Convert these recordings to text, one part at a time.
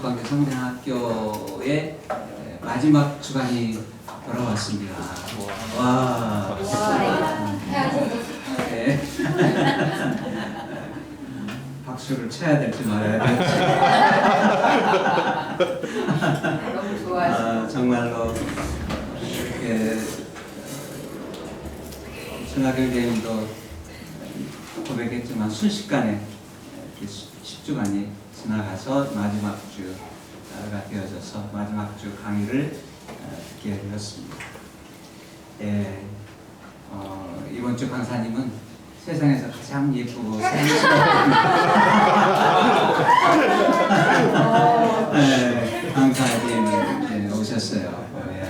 가족관계 성장학교의 마지막 주간이 돌아왔습니다. 와. 네. 박수를 쳐야 될지 말아야 될지. 너무 좋아하시네요. 정말로 이렇게 신학교님도 고백했지만 순식간에 10주간이 지나가서 마지막 주가 되어져서 마지막 주 강의를 듣게 되었습니다. 예, 이번 주 강사님은 세상에서 가장 예쁘고 네, 강사님 오셨어요. 예.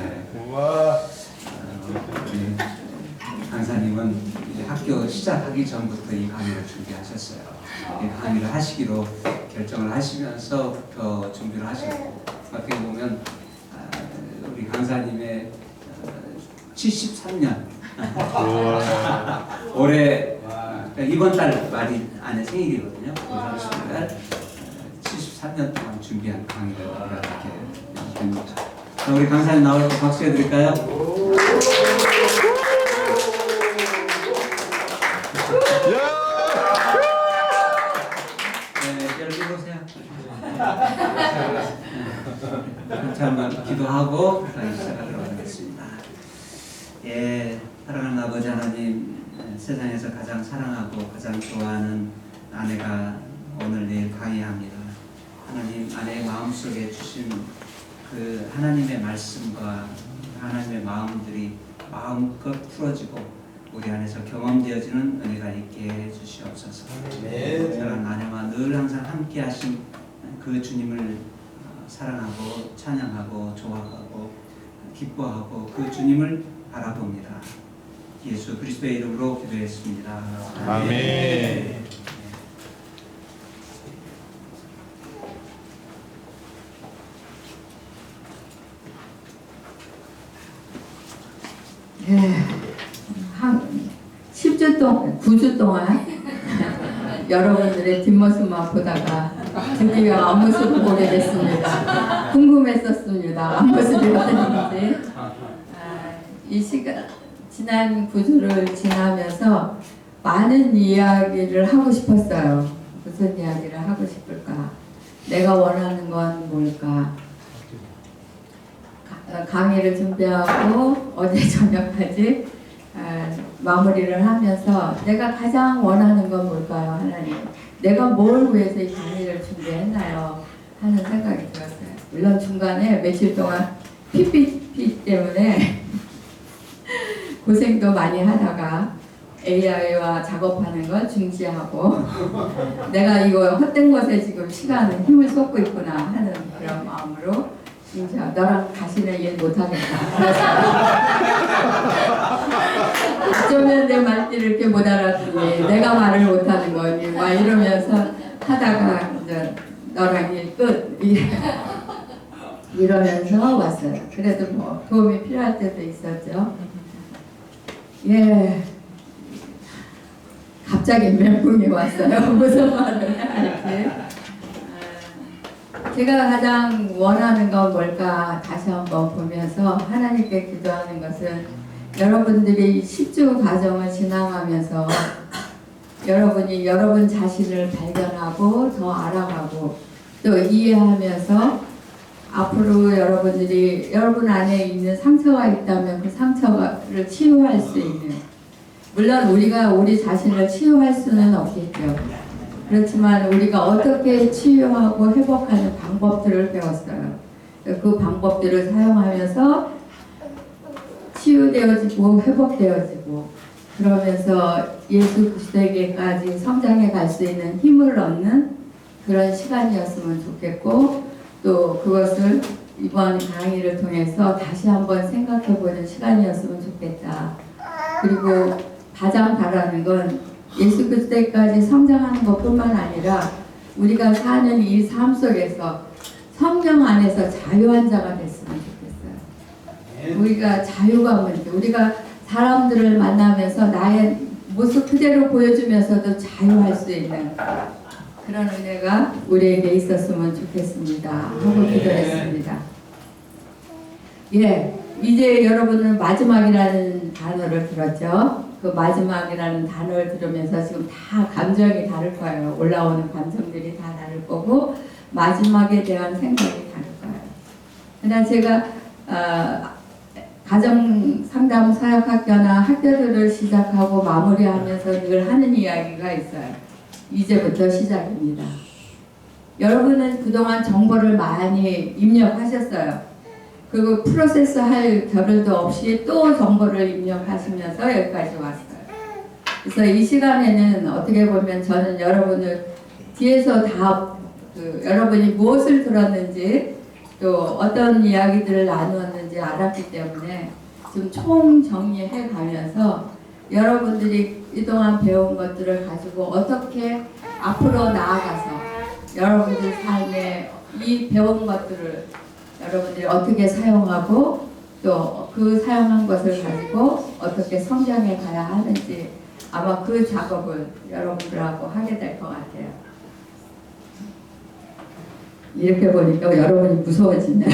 우리 강사님은 이제 학교 시작하기 전부터 이 강의를 준비하셨어요. 이 강의를 하시기로 결정을 하시면서부터 준비를 하셨고, 어떻게 보면 우리 강사님의 73년 올해 이번 달 말 안에 생일이거든요. 30일 73년 동안 준비한 강의를 우리가 이렇게 됩니다. 우리 강사님 나올 때 박수 해드릴까요? 네, 여러분 보세요. 잠깐 기도하고 시작하도록 하겠습니다. 예, 사랑하는 아버지 하나님, 세상에서 가장 사랑하고 가장 좋아하는 아내가 오늘 내일 강의합니다. 하나님, 아내의 마음속에 주신 그 하나님의 말씀과 하나님의 마음들이 마음껏 풀어지고 우리 안에서 경험되어지는 은혜가 있게 해주시옵소서. 사랑하는 아내와 늘 항상 함께 하신 그 주님을 사랑하고 찬양하고 좋아하고 기뻐하고 그 주님을 바라봅니다. 예수 그리스도의 이름으로 기도했습니다. 아멘. 한 10주 동안, 9주 동안 여러분들의 뒷모습만 보다가 드디어 앞모습을 보게 됐습니다. 궁금했었습니다. 앞모습이 어떤지. 이 시간, 지난 9주를 지나면서 많은 이야기를 하고 싶었어요. 무슨 이야기를 하고 싶을까? 내가 원하는 건 뭘까? 강의를 준비하고 어제 저녁까지 마무리를 하면서 내가 가장 원하는 건 뭘까요? 하나님, 내가 뭘 위해서 이 강의를 준비했나요? 하는 생각이 들었어요. 물론 중간에 며칠 동안 PPT 때문에 고생도 많이 하다가 AI와 작업하는 걸 중지하고 내가 이거 헛된 것에 지금 시간을 힘을 쏟고 있구나 하는 그런 마음으로 진짜 너랑 다시는 일 못하겠다. 어쩌면 내 말귀를 이렇게 못 알아듣니, 내가 말을 못하는 거니, 막 이러면서 하다가 이제 너랑 일 끝 이러면서 왔어요. 그래도 뭐 도움이 필요할 때도 있었죠. 예, 갑자기 멘붕이 왔어요. 무슨 말을 해야 할지. 제가 가장 원하는 건 뭘까 다시 한번 보면서 하나님께 기도하는 것은 여러분들이 10주 과정을 지나가면서 여러분이 여러분 자신을 발견하고 더 알아가고 또 이해하면서 앞으로 여러분들이 여러분 안에 있는 상처가 있다면 그 상처를 치유할 수 있는, 물론 우리가 우리 자신을 치유할 수는 없겠죠. 그렇지만 우리가 어떻게 치유하고 회복하는 방법들을 배웠어요. 그 방법들을 사용하면서 치유되어지고 회복되어지고 그러면서 예수 그리스도에게까지 성장해 갈 수 있는 힘을 얻는 그런 시간이었으면 좋겠고, 또 그것을 이번 강의를 통해서 다시 한번 생각해보는 시간이었으면 좋겠다. 그리고 가장 바라는 건 예수 그리스도까지 성장하는 것뿐만 아니라 우리가 사는 이 삶 속에서 성령 안에서 자유한 자가 됐으면 좋겠어요. 우리가 자유가 뭔지, 우리가 사람들을 만나면서 나의 모습 그대로 보여주면서도 자유할 수 있는 그런 은혜가 우리에게 있었으면 좋겠습니다 하고 기도했습니다. 예, 이제 여러분은 마지막이라는 단어를 들었죠. 그 마지막이라는 단어를 들으면서 지금 다 감정이 다를 거예요. 올라오는 감정들이 다 다를 거고 마지막에 대한 생각이 다를 거예요. 그러나 제가 가정 상담 사역학교나 학교들을 시작하고 마무리하면서 늘 하는 이야기가 있어요. 이제부터 시작입니다. 여러분은 그동안 정보를 많이 입력하셨어요. 그리고 프로세스 할 겨를도 없이 또 정보를 입력하시면서 여기까지 왔어요. 그래서 이 시간에는 어떻게 보면 저는 여러분을 뒤에서 다 여러분이 무엇을 들었는지 또 어떤 이야기들을 나누었는지 알았기 때문에 좀 총정리해 가면서 여러분들이 이동안 배운 것들을 가지고 어떻게 앞으로 나아가서 여러분들 삶에 이 배운 것들을 여러분들이 어떻게 사용하고 또 그 사용한 것을 가지고 어떻게 성장해 가야 하는지 아마 그 작업을 여러분들하고 하게 될 것 같아요. 이렇게 보니까 여러분이 무서워지네요.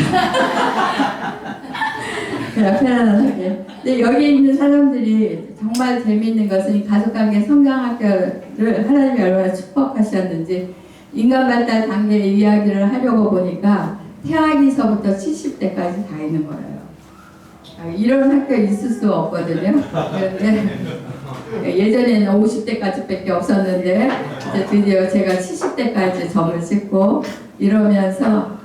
그냥 편안하게. 근데 여기 있는 사람들이 정말 재미있는 것은 이 가족관계 성장학교를 하나님이 얼마나 축복하셨는지 인간 발달 단계 이야기를 하려고 보니까 태아기서부터 70대까지 다 있는 거예요. 이런 학교 있을 수 없거든요. 그런데 예전에는 50대까지 밖에 없었는데 이제 드디어 제가 70대까지 점을 찍고 이러면서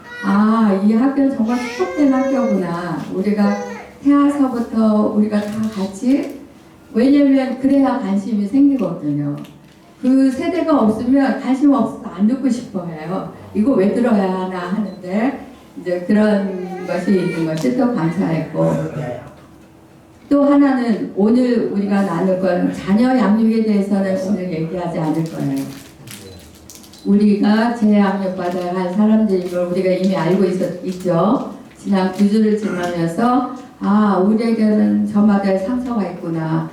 이 학교는 정말 축복된 학교구나. 우리가 태아서부터 우리가 다 같이 왜냐면 그래야 관심이 생기거든요. 그 세대가 없으면 관심 없어서 안 듣고 싶어 해요. 이거 왜 들어야 하나 하는데 이제 그런 것이 있는 것이 또 감사했고 또 하나는 오늘 우리가 나눌 건 자녀 양육에 대해서는 오늘 얘기하지 않을 거예요. 우리가 재양육받아야 할 사람들인 걸 우리가 이미 알고 있죠. 지난 9주를 지나면서 우리에게는 저마다의 상처가 있구나.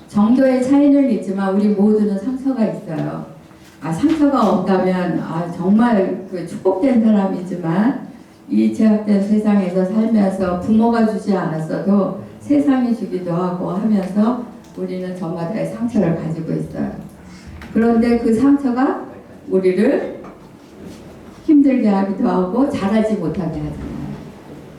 정도의 차이는 있지만 우리 모두는 상처가 있어요. 상처가 없다면 정말 그 축복된 사람이지만 이 제약된 세상에서 살면서 부모가 주지 않았어도 세상이 주기도 하고 하면서 우리는 저마다의 상처를 가지고 있어요. 그런데 그 상처가 우리를 힘들게 하기도 하고 자라지 못하게 하잖아요.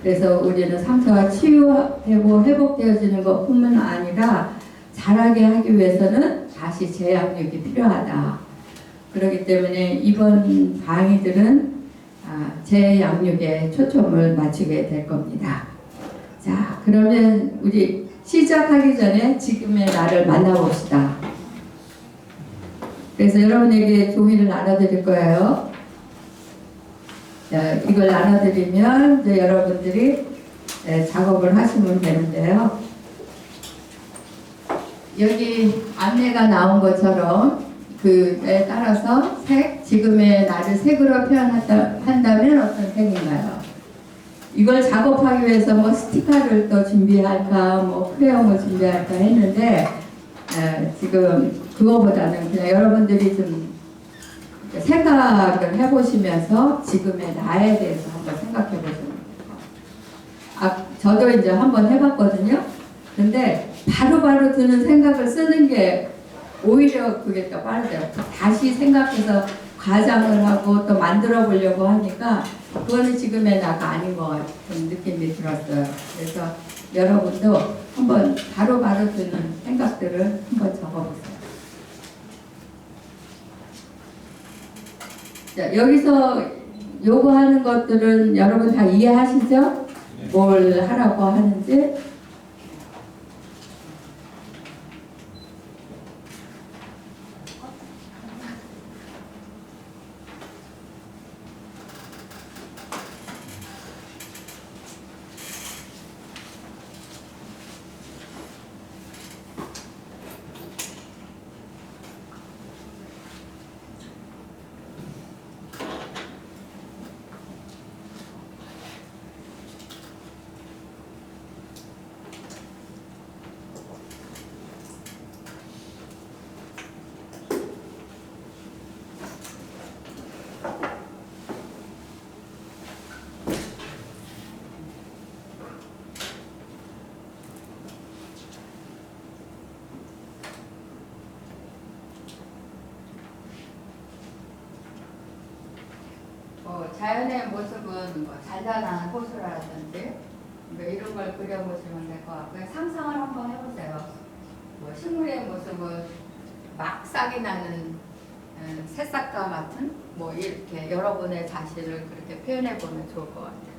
그래서 우리는 상처가 치유되고 회복되어지는 것뿐만 아니라 자라게 하기 위해서는 다시 재양육이 필요하다. 그렇기 때문에 이번 강의들은 재양육에 초점을 맞추게 될 겁니다. 자, 그러면 우리 시작하기 전에 지금의 나를 만나봅시다. 그래서 여러분에게 종이를 나눠드릴 거예요. 자, 이걸 나눠드리면 이제 여러분들이 작업을 하시면 되는데요. 여기 안내가 나온 것처럼 그에 따라서 지금의 나를 색으로 표현한다면 어떤 색인가요? 이걸 작업하기 위해서 뭐 스티커를 또 준비할까, 뭐 크레용을 준비할까 했는데 지금 그거보다는 그냥 여러분들이 좀 생각을 해보시면서 지금의 나에 대해서 한번 생각해 보시면 돼요. 저도 이제 한번 해봤거든요. 근데 바로바로 드는 생각을 쓰는 게 오히려 그게 더 빠르대요. 다시 생각해서 과장을 하고 또 만들어 보려고 하니까 그거는 지금의 나가 아닌 것 같은 느낌이 들었어요. 그래서 여러분도 한번 바로바로 드는 생각들을 한번 적어보세요. 자, 여기서 요구하는 것들은 여러분 다 이해하시죠? 뭘 하라고 하는지. 자연의 모습은 뭐 잔잔한 호수라든지 뭐 이런 걸 그려보시면 될 것 같고요. 상상을 한번 해보세요. 뭐 식물의 모습은 막 싹이 나는 새싹과 같은 뭐 이렇게 여러분의 자신을 그렇게 표현해 보면 좋을 것 같아요.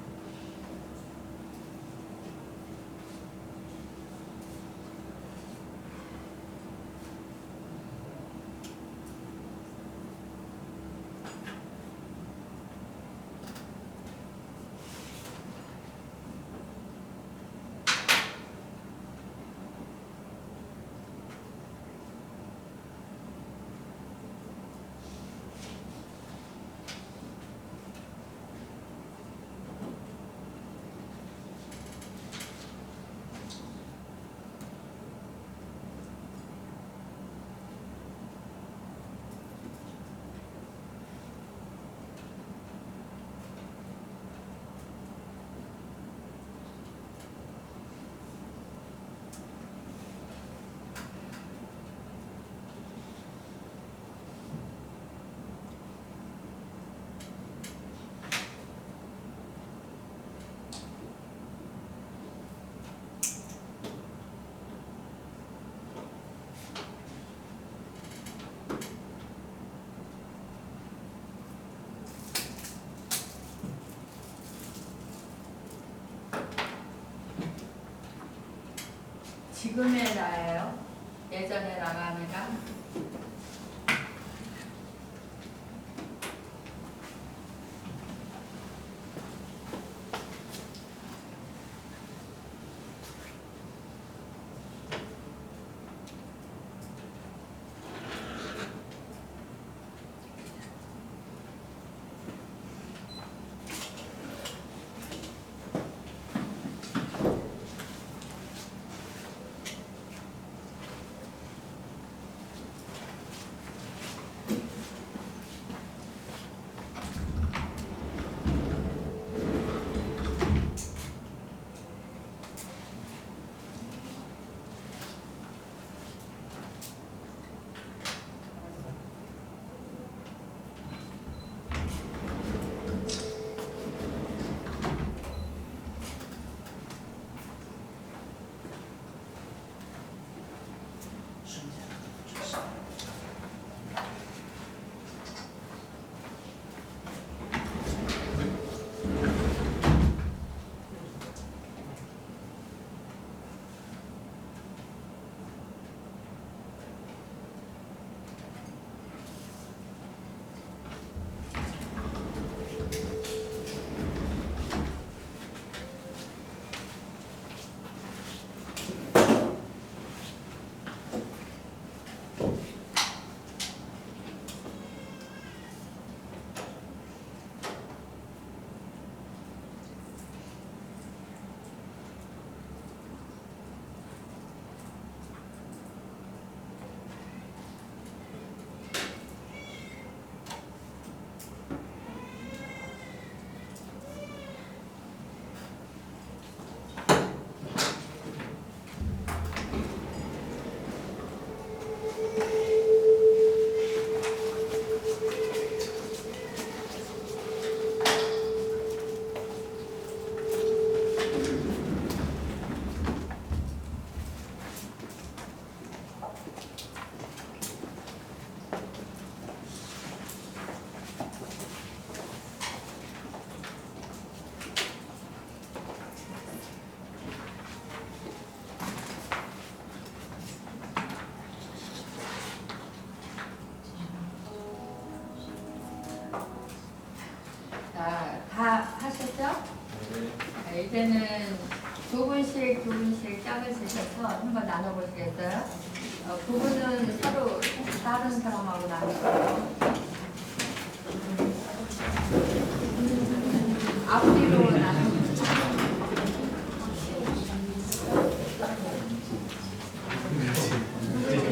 지금의 나예요. 예전의 나가 아니라. 다 하셨죠? 네, 이제는 두 분씩 짝을 쓰셔서 한번 나눠보시겠어요? 부부는 서로 다른 사람하고 나누고 앞뒤로 나누고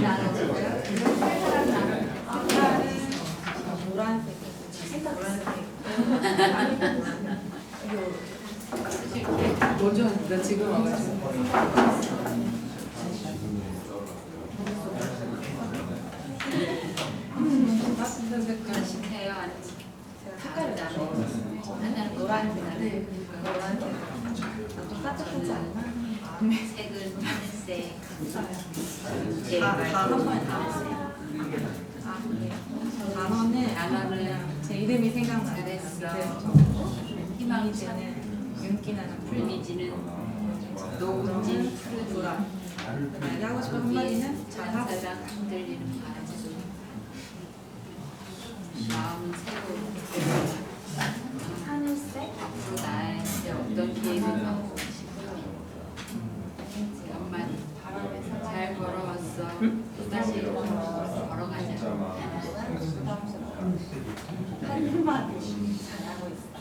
나눠보고요. 세 사람 나누고 노란색. 먼저 나 지금 와가지고. 해요? 아니면 색깔을 나눠요? 네, 노란색. 따뜻하지 않나? 색은 하늘색. 한 번에 다 했어요. 단어는 단어는 제 이름이 생각나요. 잘했어. 희망이 되는 윤기나는 풀. 이미지는 노을진 푸르노라. 만약에 하고 싶은 한마디는 잘하고 사랑 흔들리는 바지. 마음은 새로. 하늘색. 앞으로 나에게 어떤 계획을 갖고 싶어. 엄마 잘 걸어왔어. 또다시 걸어가자. 한마디 잘하고 있어.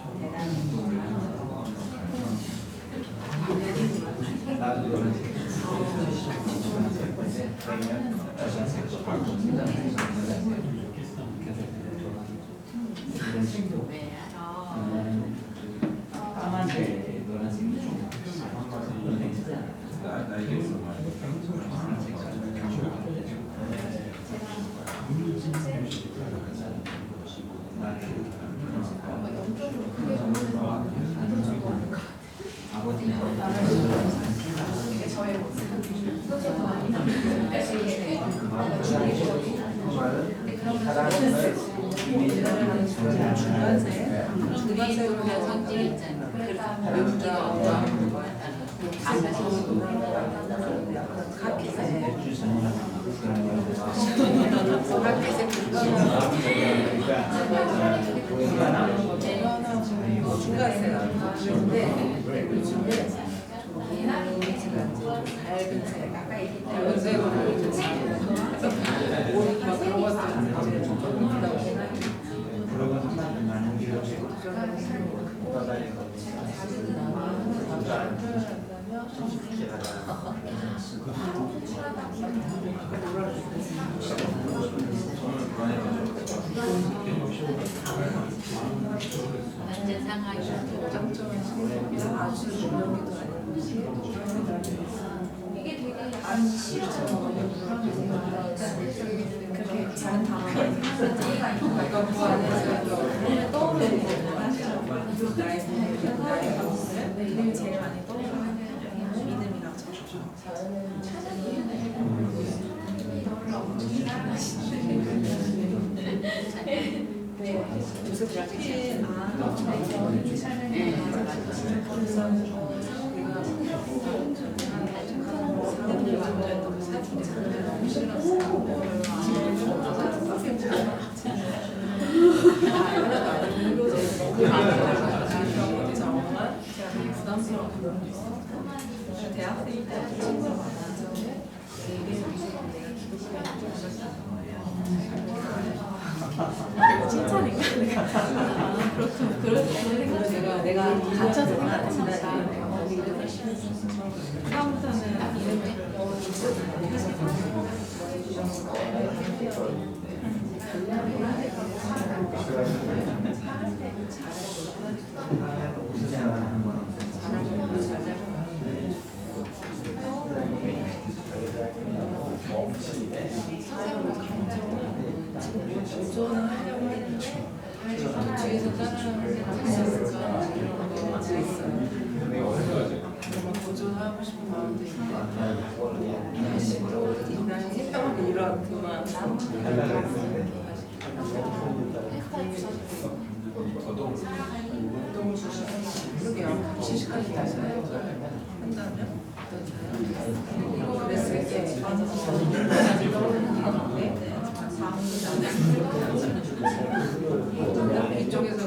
주변 성질 있잖아. 용기가 어떠한 거야. 완전 상하이. 이게 되게 안 싫죠. 그렇게 다른 단어가 이거 구하는 떠오르는 거 나의 이름이 제일 많이 떠오르는 믿음이라고 요새 브라질 부담스러운 부분도 있어. 대학생 때 친구를 만나서 칭찬인가? 그렇죠. 내가 갇혀서 생각했으니까 다음부터는 이름을 조언을 하려고 했는데 뒤에서 따라하는 있었을까 이런 거 있어요. 보존하고 싶은 마음도 있는데 나는 생각보다 이런 그만 그러게요. 시식까지 다시 한다면 그랬을 때 이쪽에서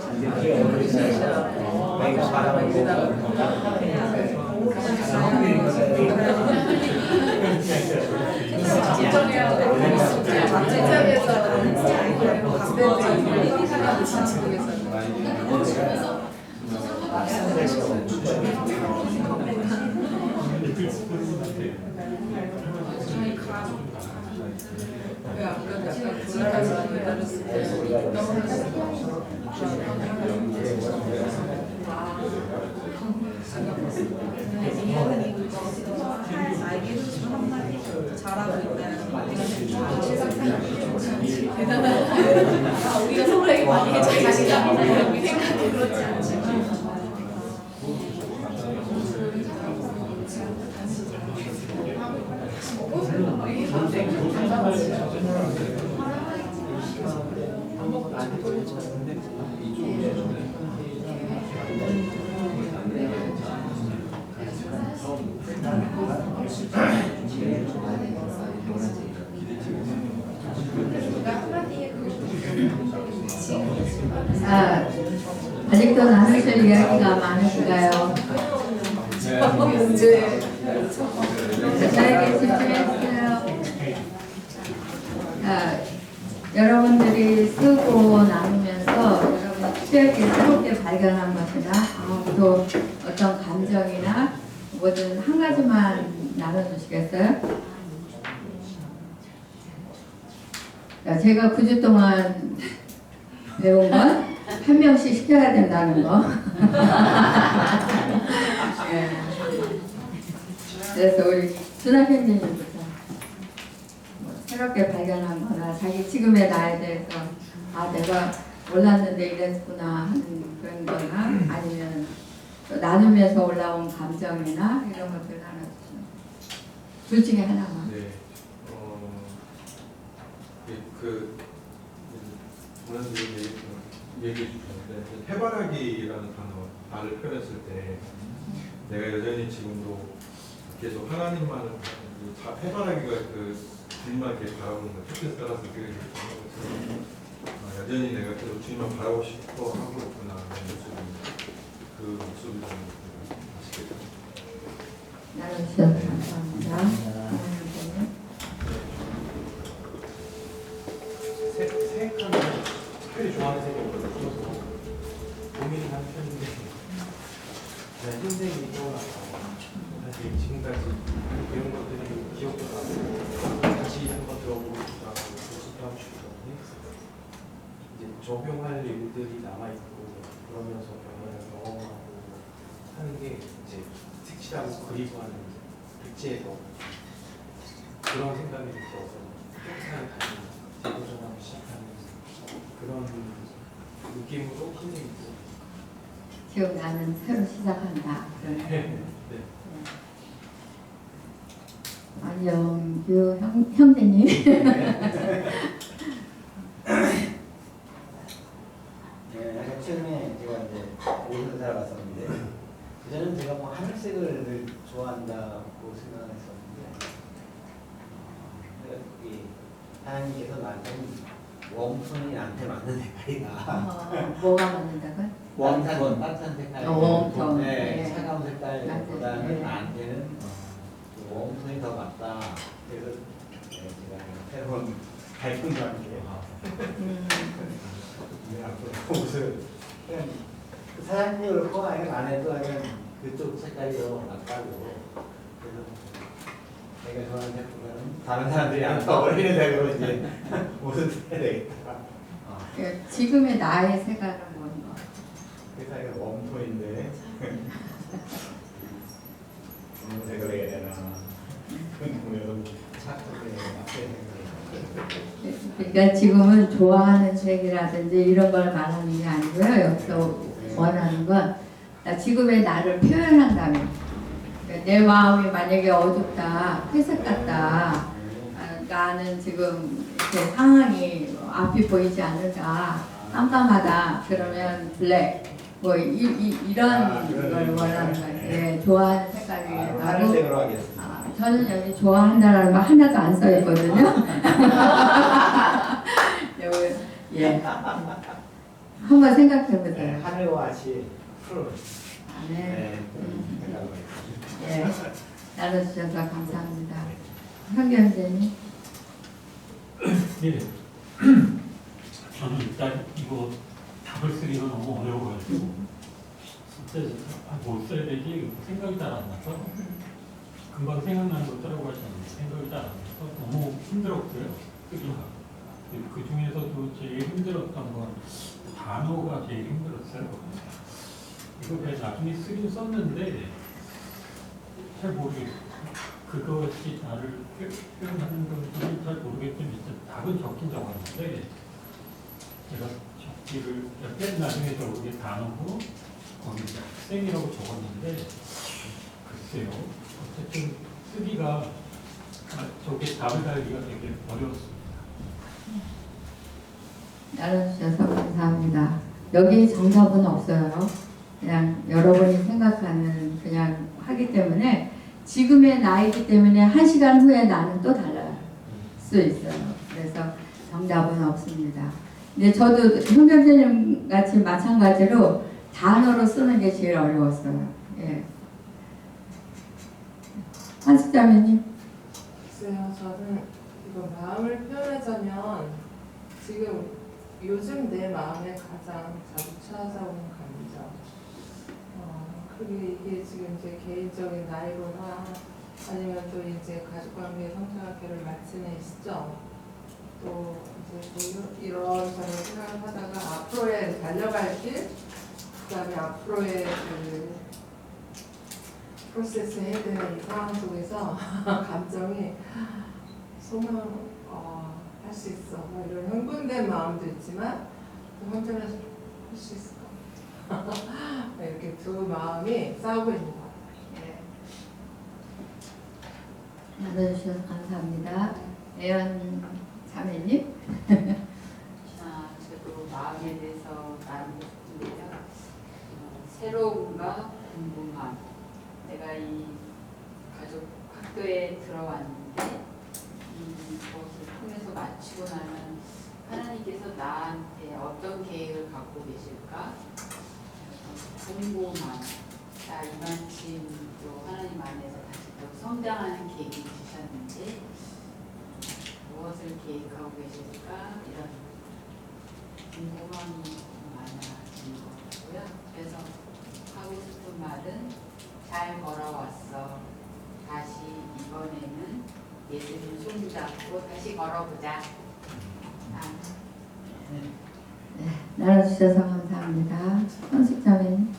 잘하고 있다는 우리가 서로에게 많이 해줘야 자신감이 생각해 그렇지 않지만 아직도 나누실 이야기가 많으신가요? 저에게 집중해주세요. 여러분들이 쓰고 나누면서 여러분이 취약이 새롭게 발견한 것이나 또 어떤 감정이나 뭐든 한 가지만 나눠주시겠어요? 제가 9주 동안 배운 건 한 명씩 시켜야 된다는 거. 예. 그래서 우리 준하편님부터 새롭게 발견한 거나 자기 지금의 나에 대해서 내가 몰랐는데 이랬구나 하는 그런 거나 아니면 또 나누면서 올라온 감정이나 이런 것들 나눠주시면 둘 중에 하나만. 네. 원하는 얘기해 주셨는데 해바라기라는 단어를 표현했을 때 내가 여전히 지금도 계속 하나님만을 해바라기가 주님만 이렇게 바라보는 거 햇빛 따라서 그렇게 하는 것처럼 여전히 내가 계속 주님만 바라고 싶어 하고 있구나 하는 그 모습을 좀 아시겠죠? 나눠주셔서 감사합니다. 색하면 특별히 좋아하는 색이 없어서 고민을 하는 편인데 흰색이 떠올라서 사실 지금까지 배운 것들이 기억도 나고 다시 한번 들어보고 싶기도 하고 연습하고 싶기도 하고 했어요. 이제 적용할 일들이 남아있고 그러면서 변화를 경험하고 하는 게 이제 색칠하고 그리고 하는 백지에서 그런 생각이 들어서 항상 다시 재도전하고 시작하는 그런 느낌으로 흰색이 지금 나는 새로 시작한다. 네. 안영규 형제님. 약간 최근에 제가 이제 오늘 살아갔었는데 그전에는 제가 뭐 하늘색을 늘 좋아한다고 생각을 했었는데 그게 하나님께서 나한테는 웜톤이 나한테 맞는 색깔이다. 뭐가 맞는다고요? 따뜻한 색깔. 웜톤. 네, 네. 차가운 색깔보다는 네. 나한테는 웜톤이 더 맞다. 그래서 제가 새로운 밝은 관계. 앞으로 옷을 그냥 사장님이 그렇고 아니면 아내도 그냥 그쪽 색깔이 더 낫다고. 그래서 내가 좋아하는 색보다는 다른 사람들이 안 어울리는 색으로 이제 옷을 해야 되겠다. 지금의 나의 색깔은 뭔가? 그래서 이거 웜톤인데 검은색을 해야 되나? 그건 그러니까 지금은 좋아하는 색이라든지 이런 걸 말하는 게 아니고요. 여기서 원하는 건 지금의 나를 표현한다면 내 마음이 만약에 어둡다, 회색 같다, 나는 지금 이렇게 상황이 앞이 보이지 않는다, 깜깜하다, 그러면 블랙, 뭐 이런 걸 원하는 거예요. 예, 좋아하는 색깔이 나고. 하늘색으로 하겠습니다. 저는 여기 좋아한다라는 거 하나도 안 써 있거든요. 여기 예, 한번 생각해 보세요. 네, 하늘과 같이 푸른. 네. 생각을 예, 나눠주셔서 감사합니다. 현경재님. 네. 저는 일단 이거 답을 쓰기가 너무 어려워가지고 진짜 뭘 써야 되지 생각이 잘 안 나서 금방 생각나는 거 쓰라고 하셨는데 생각이 잘 안 나서 너무 힘들었고요. 쓰기가. 그 중에서도 제일 힘들었던 건 단어가 제일 힘들었어요. 이거 그냥 나중에 쓰긴 썼는데 잘 모르겠어요. 그것이 나를 표현하는 건지는 잘 모르겠지만 답은 적긴 적었는데 제가 적기를 맨 나중에 적은 게 단어고 거기 학생이라고 적었는데 글쎄요. 어쨌든 쓰기가 저게 답을 달기가 되게 어려웠습니다. 나눠주셔서 감사합니다. 여기 정답은 없어요. 그냥 여러분이 생각하는 그냥 하기 때문에 지금의 나이기 때문에 1시간 후에 나는 또 달라질 수 있어요. 그래서 정답은 없습니다. 근데 저도 현경재님 같이 마찬가지로 단어로 쓰는 게 제일 어려웠어요. 예. 한숙자매님. 글쎄요, 저는 이거 마음을 표현하자면 지금 요즘 내 마음에 가장 자주 찾아오는 감정. 그게 이게 지금 이제 개인적인 나이로나 아니면 또 이제 가족관계 성장학회를 마치는 시점, 또 이제 뭐 이런저런 생각을 하다가 앞으로의 달려갈 길, 그다음에 앞으로의 그 프로세스 해야 되는 이 상황 속에서 감정이 소망 할 수 있어 뭐 이런 흥분된 마음도 있지만 또 한편에서 할 수 있을까 이렇게 두 마음이 싸우고 있는 것 같아요. 나눠주셔서 감사합니다. 애연 자매님. 자, 저도 마음에 대해서 나누고 싶은데요. 새로움과 궁금함. 내가 이 가족 학교에 들어왔는데 이것을 통해서 마치고 나면 하나님께서 나한테 어떤 계획을 갖고 계실까? 궁금함. 나 이만큼 또 하나님 안에서 다시 또 성장하는 계획이 주셨는데 무엇을 계획하고 계실까? 이런 궁금함이 많아지는 것 같고요. 그래서 하고 싶은 말은 잘 걸어왔어. 다시 이번에는 예수님 손잡고 다시 걸어보자. 네, 나눠주셔서 감사합니다. 현숙자매님.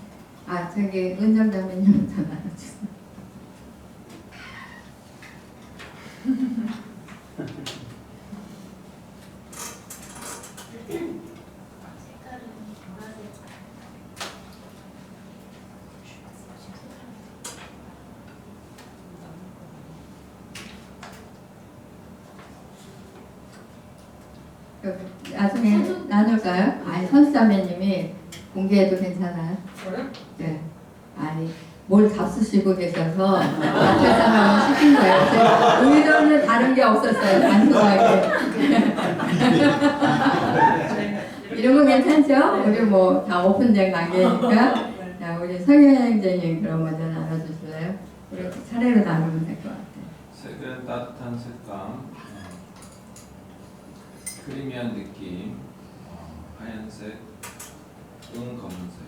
저기 은정자매님부터 나눠주세요. 나중에 나눌까요? 아니 선수자매님이 공개해도 괜찮아요? 저요? 네. 아니 뭘 잡수시고 계셔서 앞에서 시킨 거예요. 제가 의도는 다른 게 없었어요. 단순하게. 이런 거 괜찮죠? 우리 뭐 다 오픈된 관계니까. 자, 우리 성현행제님 그럼 먼저 나눠주실래요? 이렇게 차례로 나누면 될 것 같아요. 색은 따뜻한 색감, 크리미한 느낌, 하얀색, 또는 검은색,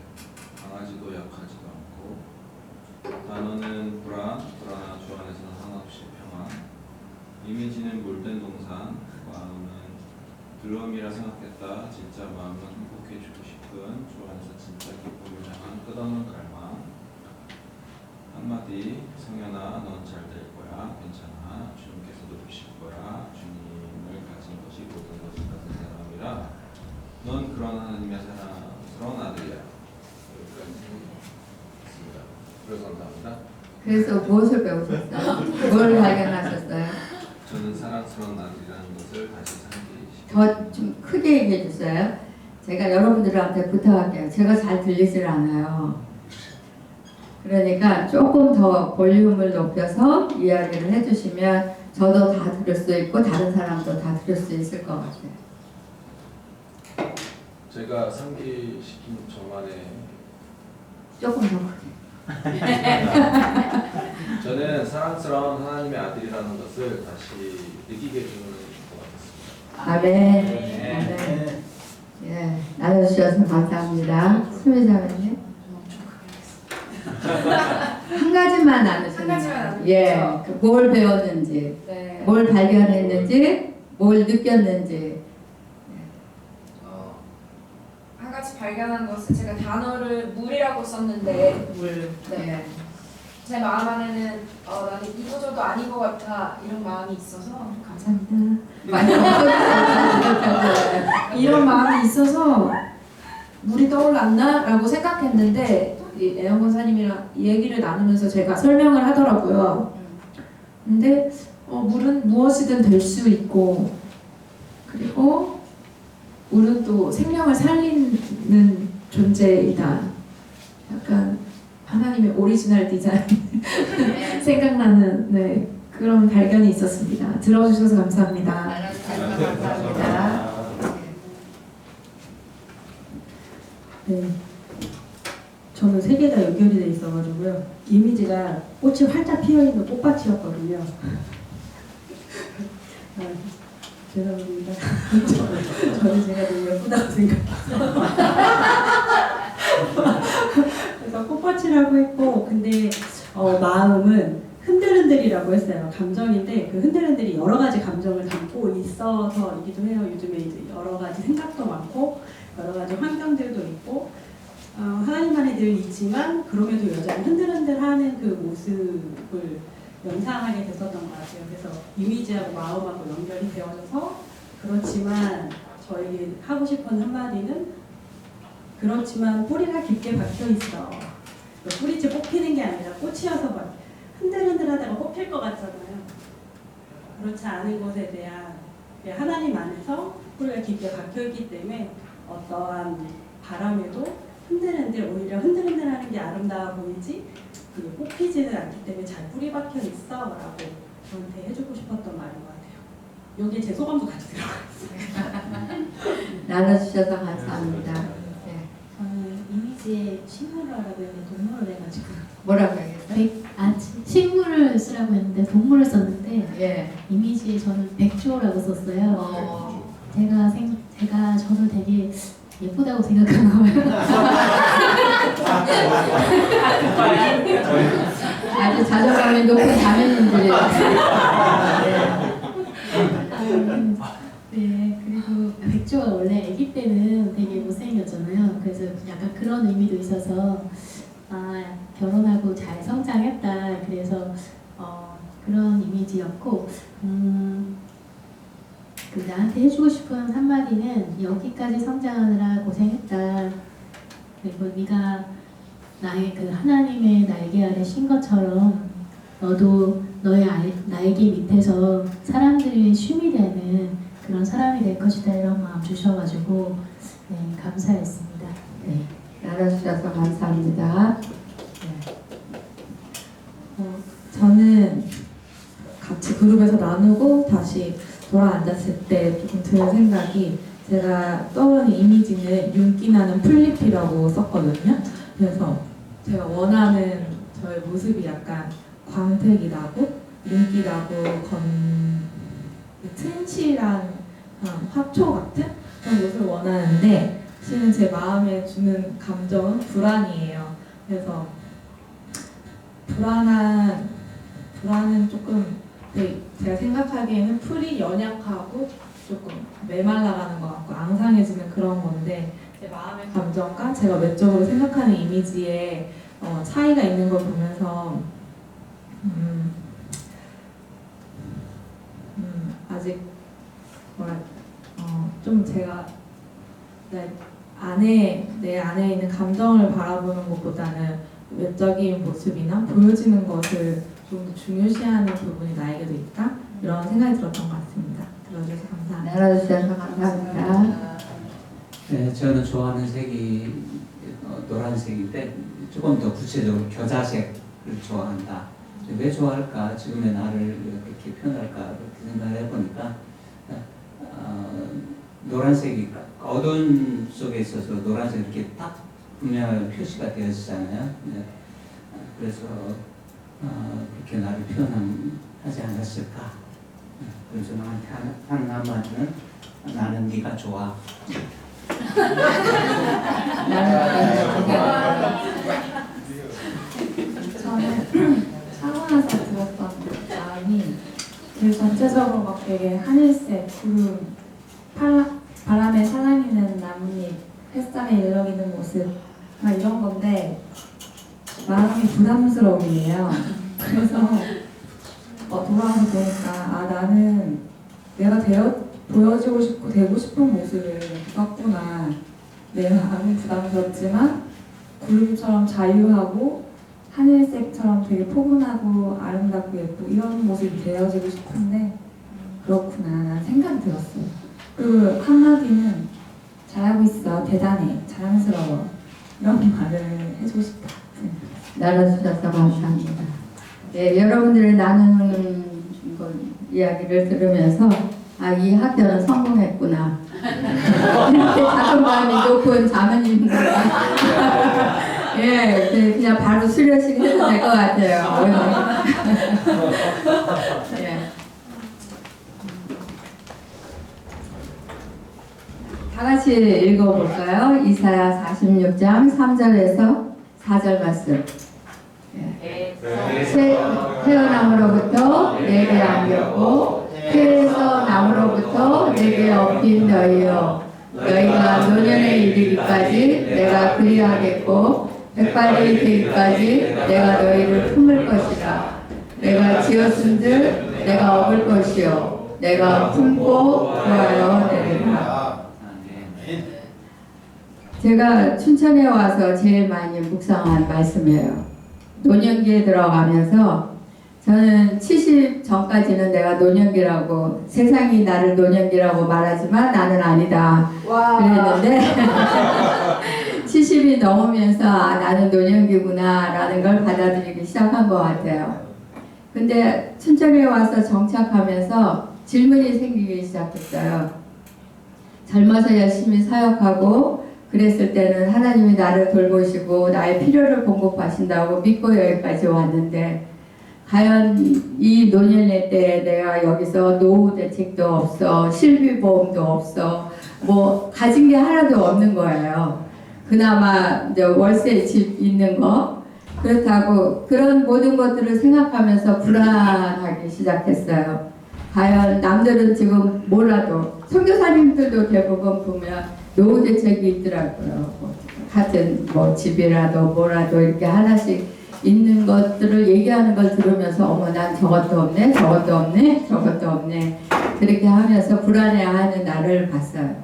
강하지도 약하지도 않고, 단어는 불안한 주 안에서는 한없이 평안, 이미지는 물든 동산, 마음은 들러움이라 생각했다, 진짜 마음은 행복해지고 싶은 주 안에서 진짜 기쁨을 향한 끝없는 갈망, 한마디, 성현아 넌 잘 될 거야, 괜찮아, 주님께서 높이실 거야, 주님을 가진 것이 모든 것을 가진 사람이라 넌 그런 하나님의 사랑스러운 아들이야. 여기까지 있습니다. 그래서 감사합니다. 그래서 무엇을 배우셨어요? 뭘 발견하셨어요? 저는 사랑스러운 아들이라는 것을 다시 살기 더 좀 크게 얘기해 주세요. 제가 여러분들한테 부탁할게요. 제가 잘 들리질 않아요. 그러니까 조금 더 볼륨을 높여서 이야기를 해주시면 저도 다 들을 수 있고 다른 사람도 다 들을 수 있을 것 같아요. 제가 상기시킨 저만의 조금 더 크게. 저는 사랑스러운 하나님의 아들이라는 것을 다시 느끼게 해주는 것 같습니다. 아멘. 네. 아멘. 예, 나눠주셔서 감사합니다. 수미자매님. 한 가지만 나누시는 한 가지만 거예요. 나누죠. 예, 뭘 배웠는지, 네. 뭘 발견했는지, 뭘 느꼈는지. 한 가지 발견한 것은 제가 단어를 물이라고 썼는데 물. 네. 제 마음 안에는 나는 이거저도 아닌 것 같아 이런 마음이 있어서 감사합니다. 많이 없어졌어요. 이런 마음이 있어서 물이 떠올랐나? 라고 생각했는데 이 애영 권사님이랑 이 얘기를 나누면서 제가 설명을 하더라고요. 근데 물은 무엇이든 될 수 있고 그리고 물은 또 생명을 살리는 존재이다. 약간 하나님의 오리지널 디자인 생각나는 그런 발견이 있었습니다. 들어주셔서 감사합니다. 감사합니다. 네. 저는 세 개 다 연결이 돼 있어가지고요. 이미지가 꽃이 활짝 피어있는 꽃밭이었거든요. 아, 죄송합니다. 저는 제가 너무 예쁘다고 생각해서. 그래서 꽃밭이라고 했고, 근데 마음은 흔들흔들이라고 했어요. 감정인데 그 흔들흔들이 여러 가지 감정을 담고 있어서이기도 해요. 요즘에 이제 여러 가지 생각도 많고 여러 가지 환경들도 있고 하나님 안에 늘 있지만 그럼에도 여전히 흔들흔들하는 그 모습을 연상하게 됐었던 것 같아요. 그래서 이미지하고 마음하고 연결이 되어져서 그렇지만 저에게 하고 싶은 한마디는 그렇지만 뿌리가 깊게 박혀 있어. 뿌리째 뽑히는 게 아니라 꽃이어서 막 흔들흔들하다가 뽑힐 것 같잖아요. 그렇지 않은 것에 대한 하나님 안에서 뿌리가 깊게 박혀 있기 때문에 어떠한 바람에도 흔들흔들 오히려 흔들흔들하는 게 아름다워 보이지 그게 뽑히지는 않기 때문에 잘 뿌리 박혀 있어라고 저한테 해주고 싶었던 말인 것 같아요. 여기에 제 소감도 같이 들어가 있어요. 나눠주셔서 감사합니다. 네. 저는 이미지에 식물을 하라고 했는데 동물을 해가지고 뭐라고 하겠어요? 식물을 쓰라고 했는데 동물을 썼는데 예. 이미지에 저는 백조라고 썼어요. 제가 저를 되게 예쁘다고 생각한 거예요. 아주 자존감이 높은 자매님들이에요. 네, 그리고 백조가 원래 아기 때는 되게 못생겼잖아요. 그래서 약간 그런 의미도 있어서 결혼하고 잘 성장했다. 그래서 그런 이미지였고 그 나한테 해주고 싶은 한마디는 여기까지 성장하느라 고생했다. 그리고 네가 나의 그 하나님의 날개 아래 쉰 것처럼 너도 너의 날개 밑에서 사람들의 쉼이 되는 그런 사람이 될 것이다 이런 마음 주셔가지고 네, 감사했습니다. 네. 나눠주셔서 감사합니다. 저는 같이 그룹에서 나누고 다시 돌아앉았을 때 조금 드는 생각이 제가 떠오르는 이미지는 윤기 나는 풀잎이라고 썼거든요. 그래서 제가 원하는 저의 모습이 약간 광택이 나고 윤기 나고 튼실한 화초 같은 그런 모습을 원하는데 실은 제 마음에 주는 감정은 불안이에요. 그래서 불안은 조금 제가 생각하기에는 풀이 연약하고 조금 메말라가는 것 같고 앙상해지는 그런 건데 제 마음의 감정과 제가 외적으로 생각하는 이미지에 차이가 있는 걸 보면서 아직 좀 제가 내 안에 있는 감정을 바라보는 것보다는 외적인 모습이나 보여지는 것을 좀 더 중요시하는 부분이 나에게도 있다 이런 생각이 들었던 것 같습니다. 들어주셔서 감사합니다. 나눠주셔서 감사합니다. 네, 저는 좋아하는 색이 노란색인데 조금 더 구체적으로 겨자색을 좋아한다. 왜 좋아할까? 지금의 나를 이렇게 표현할까? 그렇게 생각을 해보니까 노란색이 어두운 속에 있어서 노란색이 이렇게 딱 분명하게 표시가 되어지잖아요. 네. 그래서 그렇게 나를 표현하지 않았을까? 그래서 나한테 하는 한마디는 나는 네가 좋아. 저는 사고 나서 들었던 마음이 그 전체적으로 막 되게 하늘색, 구름, 바람에 살랑이는 나뭇잎, 햇살에 일렁이는 모습 막 이런 건데 마음이 부담스러움이에요. 그래서 돌아와서 보니까 나는 내가 보여주고 싶고 되고 싶은 모습을 갖구나. 내 마음은 부담스럽지만 구름처럼 자유하고 하늘색처럼 되게 포근하고 아름답고 예쁘고 이런 모습이 되어지고 싶은데 그렇구나 라는 생각이 들었어요. 그리고 한마디는 잘하고 있어, 대단해, 자랑스러워 이런 말을 해주고 싶다. 나눠주셔서 감사합니다. 네, 여러분들의 나누는 이야기를 들으면서 이 학교는 성공했구나. 이렇게 자존감이 높은 자매님들과 예, 그냥 바로 수료식 해도 될 것 같아요. 예. 다 같이 읽어볼까요? 이사야 46장 3절에서 4절 말씀. 예. 태어남으로부터 내게 안겼고 태에서 남으로부터 내게 업힌 너희여, 너희가 노년에 이르기까지 내가 그리하겠고 백발이 되기까지 내가 너희를 품을 것이라. 내가 지었은들 내가 업을 것이요 내가 품고 구하여 내리라. 제가 춘천에 와서 제일 많이 묵상한 말씀이에요. 노년기에 들어가면서 저는 70 전까지는 내가 노년기라고, 세상이 나를 노년기라고 말하지만 나는 아니다 그랬는데 70이 넘으면서 아, 나는 노년기구나 라는 걸 받아들이기 시작한 것 같아요. 근데 춘천에 와서 정착하면서 질문이 생기기 시작했어요. 젊어서 열심히 사역하고 그랬을 때는 하나님이 나를 돌보시고 나의 필요를 공급하신다고 믿고 여기까지 왔는데, 과연 이 노년의 때 내가 여기서 노후 대책도 없어, 실비보험도 없어, 뭐 가진 게 하나도 없는 거예요. 그나마 이제 월세 집 있는 거, 그렇다고 그런 모든 것들을 생각하면서 불안하기 시작했어요. 과연 남들은 지금 몰라도 선교사님들도 대부분 보면 노후 대책이 있더라고요. 같은 뭐 집이라도 뭐라도 이렇게 하나씩 있는 것들을 얘기하는 걸 들으면서 어머 난 저것도 없네 저것도 없네 저것도 없네 그렇게 하면서 불안해하는 나를 봤어요.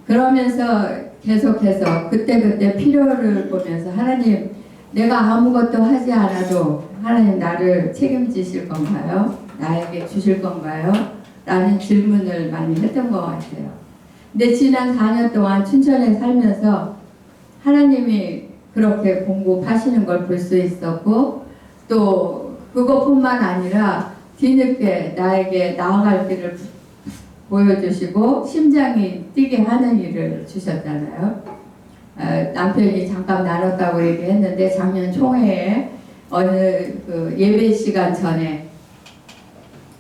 그러면서 계속해서 그때그때 필요를 보면서 하나님, 내가 아무것도 하지 않아도 하나님 나를 책임지실 건가요? 나에게 주실 건가요? 라는 질문을 많이 했던 것 같아요. 근데 지난 4년 동안 춘천에 살면서 하나님이 그렇게 공급하시는 걸 볼 수 있었고, 또 그것뿐만 아니라 뒤늦게 나에게 나아갈 길을 보여주시고 심장이 뛰게 하는 일을 주셨잖아요. 남편이 잠깐 나눴다고 얘기했는데 작년 총회에 어느 그 예배 시간 전에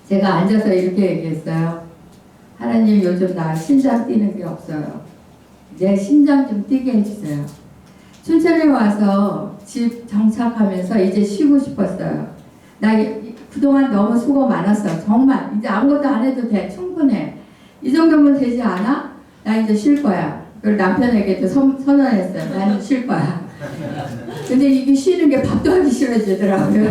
제가 앉아서 이렇게 얘기했어요. 하나님, 요즘 나 심장 뛰는 게 없어요. 내 심장 좀 뛰게 해주세요. 춘천에 와서 집 정착하면서 이제 쉬고 싶었어요. 나 그동안 너무 수고 많았어. 정말 이제 아무것도 안 해도 돼. 충분해. 이 정도면 되지 않아? 나 이제 쉴 거야. 그걸 남편에게도 선언했어요. 나는 쉴 거야. 근데 이게 쉬는 게 밥도 하기 싫어지더라고요.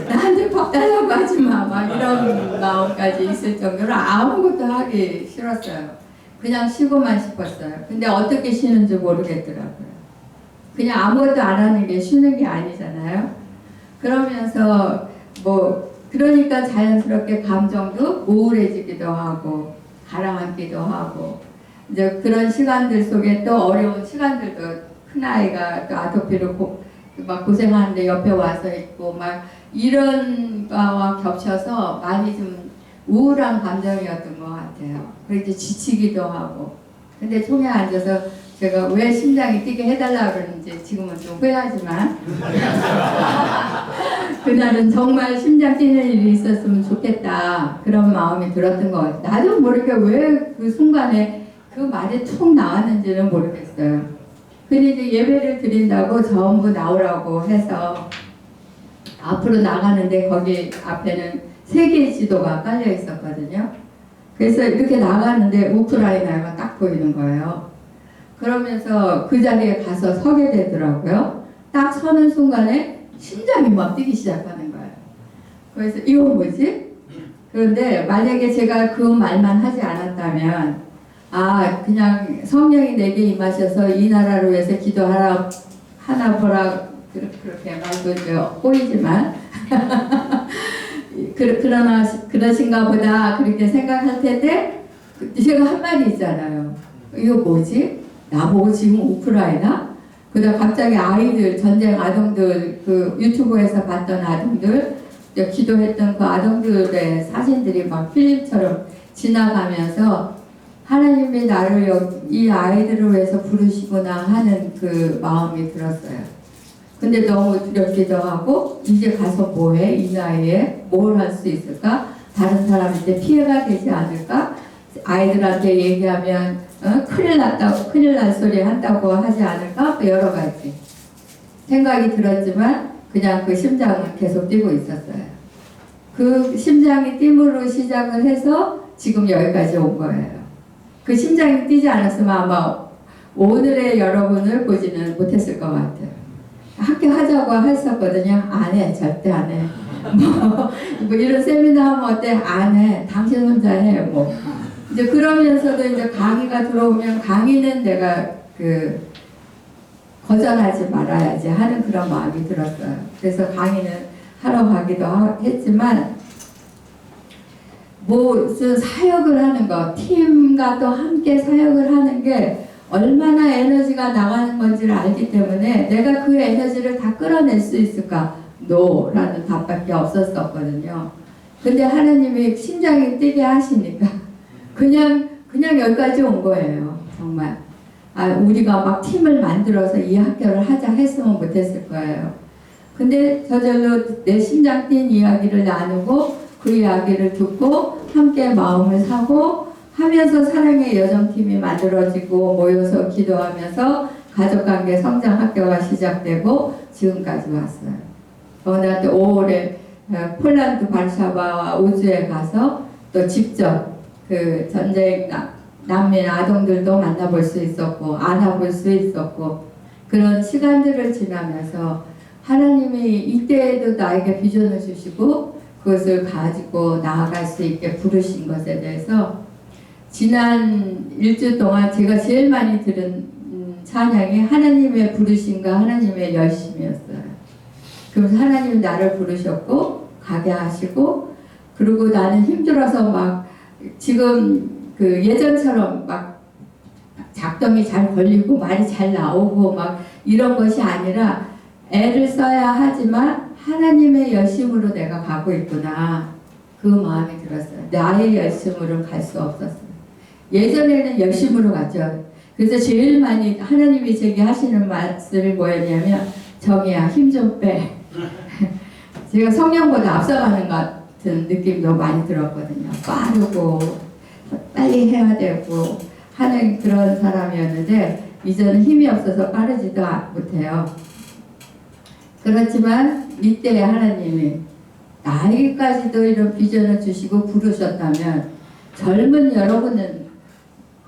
나한테 밥 달라고 하지 마. 막 이런 마음까지 있을 정도로 아무것도 하기 싫었어요. 그냥 쉬고만 싶었어요. 근데 어떻게 쉬는지 모르겠더라고요. 그냥 아무것도 안 하는 게 쉬는 게 아니잖아요. 그러면서 뭐 그러니까 자연스럽게 감정도 우울해지기도 하고 가라앉기도 하고, 이제 그런 시간들 속에 또 어려운 시간들도, 큰아이가 또 아토피로 막 고생하는데 옆에 와서 있고 막 이런 거와 겹쳐서 많이 좀 우울한 감정이었던 것 같아요. 그래서 지치기도 하고. 근데 총에 앉아서 제가 왜 심장이 뛰게 해달라 그러는지 지금은 좀 후회하지만 그날은 정말 심장 뛰는 일이 있었으면 좋겠다, 그런 마음이 들었던 것 같아요. 나도 모르게 왜 그 순간에 그 말이 툭 나왔는지는 모르겠어요. 근데 이제 예배를 드린다고 전부 나오라고 해서 앞으로 나가는데 거기 앞에는 3개의 지도가 깔려 있었거든요. 그래서 이렇게 나가는데 우크라이나가 딱 보이는 거예요. 그러면서 그 자리에 가서 서게 되더라고요. 딱 서는 순간에 심장이 막 뛰기 시작하는 거예요. 그래서 이거 뭐지? 그런데 만약에 제가 그 말만 하지 않았다면, 아 그냥 성령이 내게 임하셔서 이 나라를 위해서 기도하라 하나 보라, 그렇게 말도 이제 꼬이지만 그러나 그러신가 보다 그렇게 생각할 텐데, 제가 한 말이 있잖아요. 이거 뭐지? 나보고 지금 우크라이나? 그다음 갑자기 아이들, 전쟁 아동들, 그 유튜브에서 봤던 아동들, 기도했던 그 아동들의 사진들이 막 필름처럼 지나가면서 하나님이 나를 이 아이들을 위해서 부르시구나 하는 그 마음이 들었어요. 근데 너무 두렵기도 하고 이제 가서 뭐해? 이 나이에 뭘 할 수 있을까? 다른 사람한테 피해가 되지 않을까? 아이들한테 얘기하면 큰일 날 소리 한다고 하지 않을까? 여러 가지 생각이 들었지만 그냥 그 심장은 계속 뛰고 있었어요. 그 심장이 뛴으로 시작을 해서 지금 여기까지 온 거예요. 그 심장이 뛰지 않았으면 아마 오늘의 여러분을 보지는 못했을 것 같아요. 학교 하자고 했었거든요. 안 해. 절대 안 해. 뭐 이런 세미나 하면 어때? 안 해. 당신 혼자 해. 뭐. 이제 그러면서도 이제 강의가 들어오면 강의는 내가 거절하지 말아야지 하는 그런 마음이 들었어요. 그래서 강의는 하러 가기도 했지만 무슨 사역을 하는 거, 팀과 또 함께 사역을 하는 게 얼마나 에너지가 나가는 건지를 알기 때문에 내가 그 에너지를 다 끌어낼 수 있을까? No 라는 답밖에 없었거든요. 근데 하나님이 심장이 뛰게 하시니까 그냥 여기까지 온 거예요. 정말. 우리가 막 팀을 만들어서 이 학교를 하자 했으면 못했을 거예요. 근데 저절로 내 심장 뛴 이야기를 나누고 그 이야기를 듣고 함께 마음을 사고 하면서 사랑의 여정팀이 만들어지고 모여서 기도하면서 가족관계 성장 학교가 시작되고 지금까지 왔어요. 더군다나 또 5월에 폴란드 발샤바와 우주에 가서 또 직접 그 전쟁 난민 아동들도 만나볼 수 있었고 안아볼 수 있었고 그런 시간들을 지나면서 하나님이 이때에도 나에게 비전을 주시고 그것을 가지고 나아갈 수 있게 부르신 것에 대해서 지난 일주 동안 제가 제일 많이 들은 찬양이 하나님의 부르심과 하나님의 열심이었어요. 그래서 하나님 나를 부르셨고 가게 하시고 그리고 나는 힘들어서 막 지금 그 예전처럼 막 작동이 잘 걸리고 말이 잘 나오고 막 이런 것이 아니라 애를 써야 하지만 하나님의 열심으로 내가 가고 있구나. 그 마음이 들었어요. 나의 열심으로 갈 수 없었어요. 예전에는 열심으로 갔죠. 그래서 제일 많이 하나님이 제게 하시는 말씀이 뭐였냐면 정이야 힘 좀 빼. 제가 성령보다 앞서가는 것 같은 느낌도 많이 들었거든요. 빠르고 빨리 해야 되고 하는 그런 사람이었는데 이제는 힘이 없어서 빠르지도 못해요. 그렇지만 이때 하나님이 나에게까지도 이런 비전을 주시고 부르셨다면 젊은 여러분은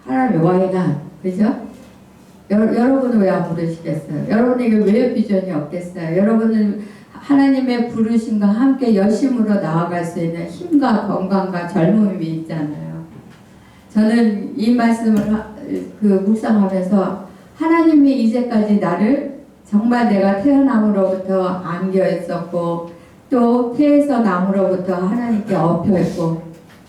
하나님의 와이나 그죠? 여러분은 왜 안 부르시겠어요? 여러분에게 왜 비전이 없겠어요? 여러분은 하나님의 부르심과 함께 열심으로 나아갈 수 있는 힘과 건강과 젊음이 있잖아요. 저는 이 말씀을 묵상하면서 하나님이 이제까지 나를 정말 내가 태어남으로부터 안겨 있었고 또 태에서 남으로부터 하나님께 엎여 있고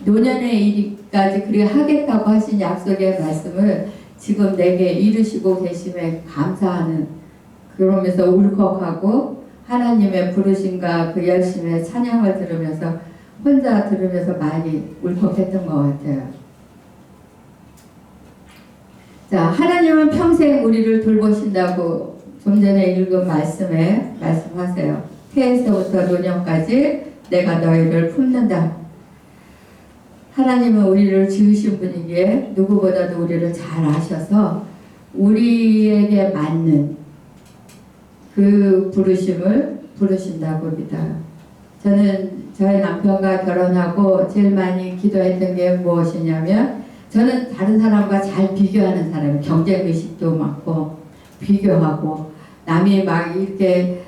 노년의 일까지 그리 하겠다고 하신 약속의 말씀을 지금 내게 이루시고 계심에 감사하는 그러면서 울컥하고 하나님의 부르심과 그 열심의 찬양을 들으면서 혼자 들으면서 많이 울컥했던 것 같아요. 자, 하나님은 평생 우리를 돌보신다고 좀 전에 읽은 말씀에 말씀하세요. 태에서부터 노년까지 내가 너희를 품는다. 하나님은 우리를 지으신 분이기에 누구보다도 우리를 잘 아셔서 우리에게 맞는 그 부르심을 부르신다고 믿어요. 저는 저희 남편과 결혼하고 제일 많이 기도했던 게 무엇이냐면 저는 다른 사람과 잘 비교하는 사람이에요. 경쟁의식도 많고 비교하고 남이 막 이렇게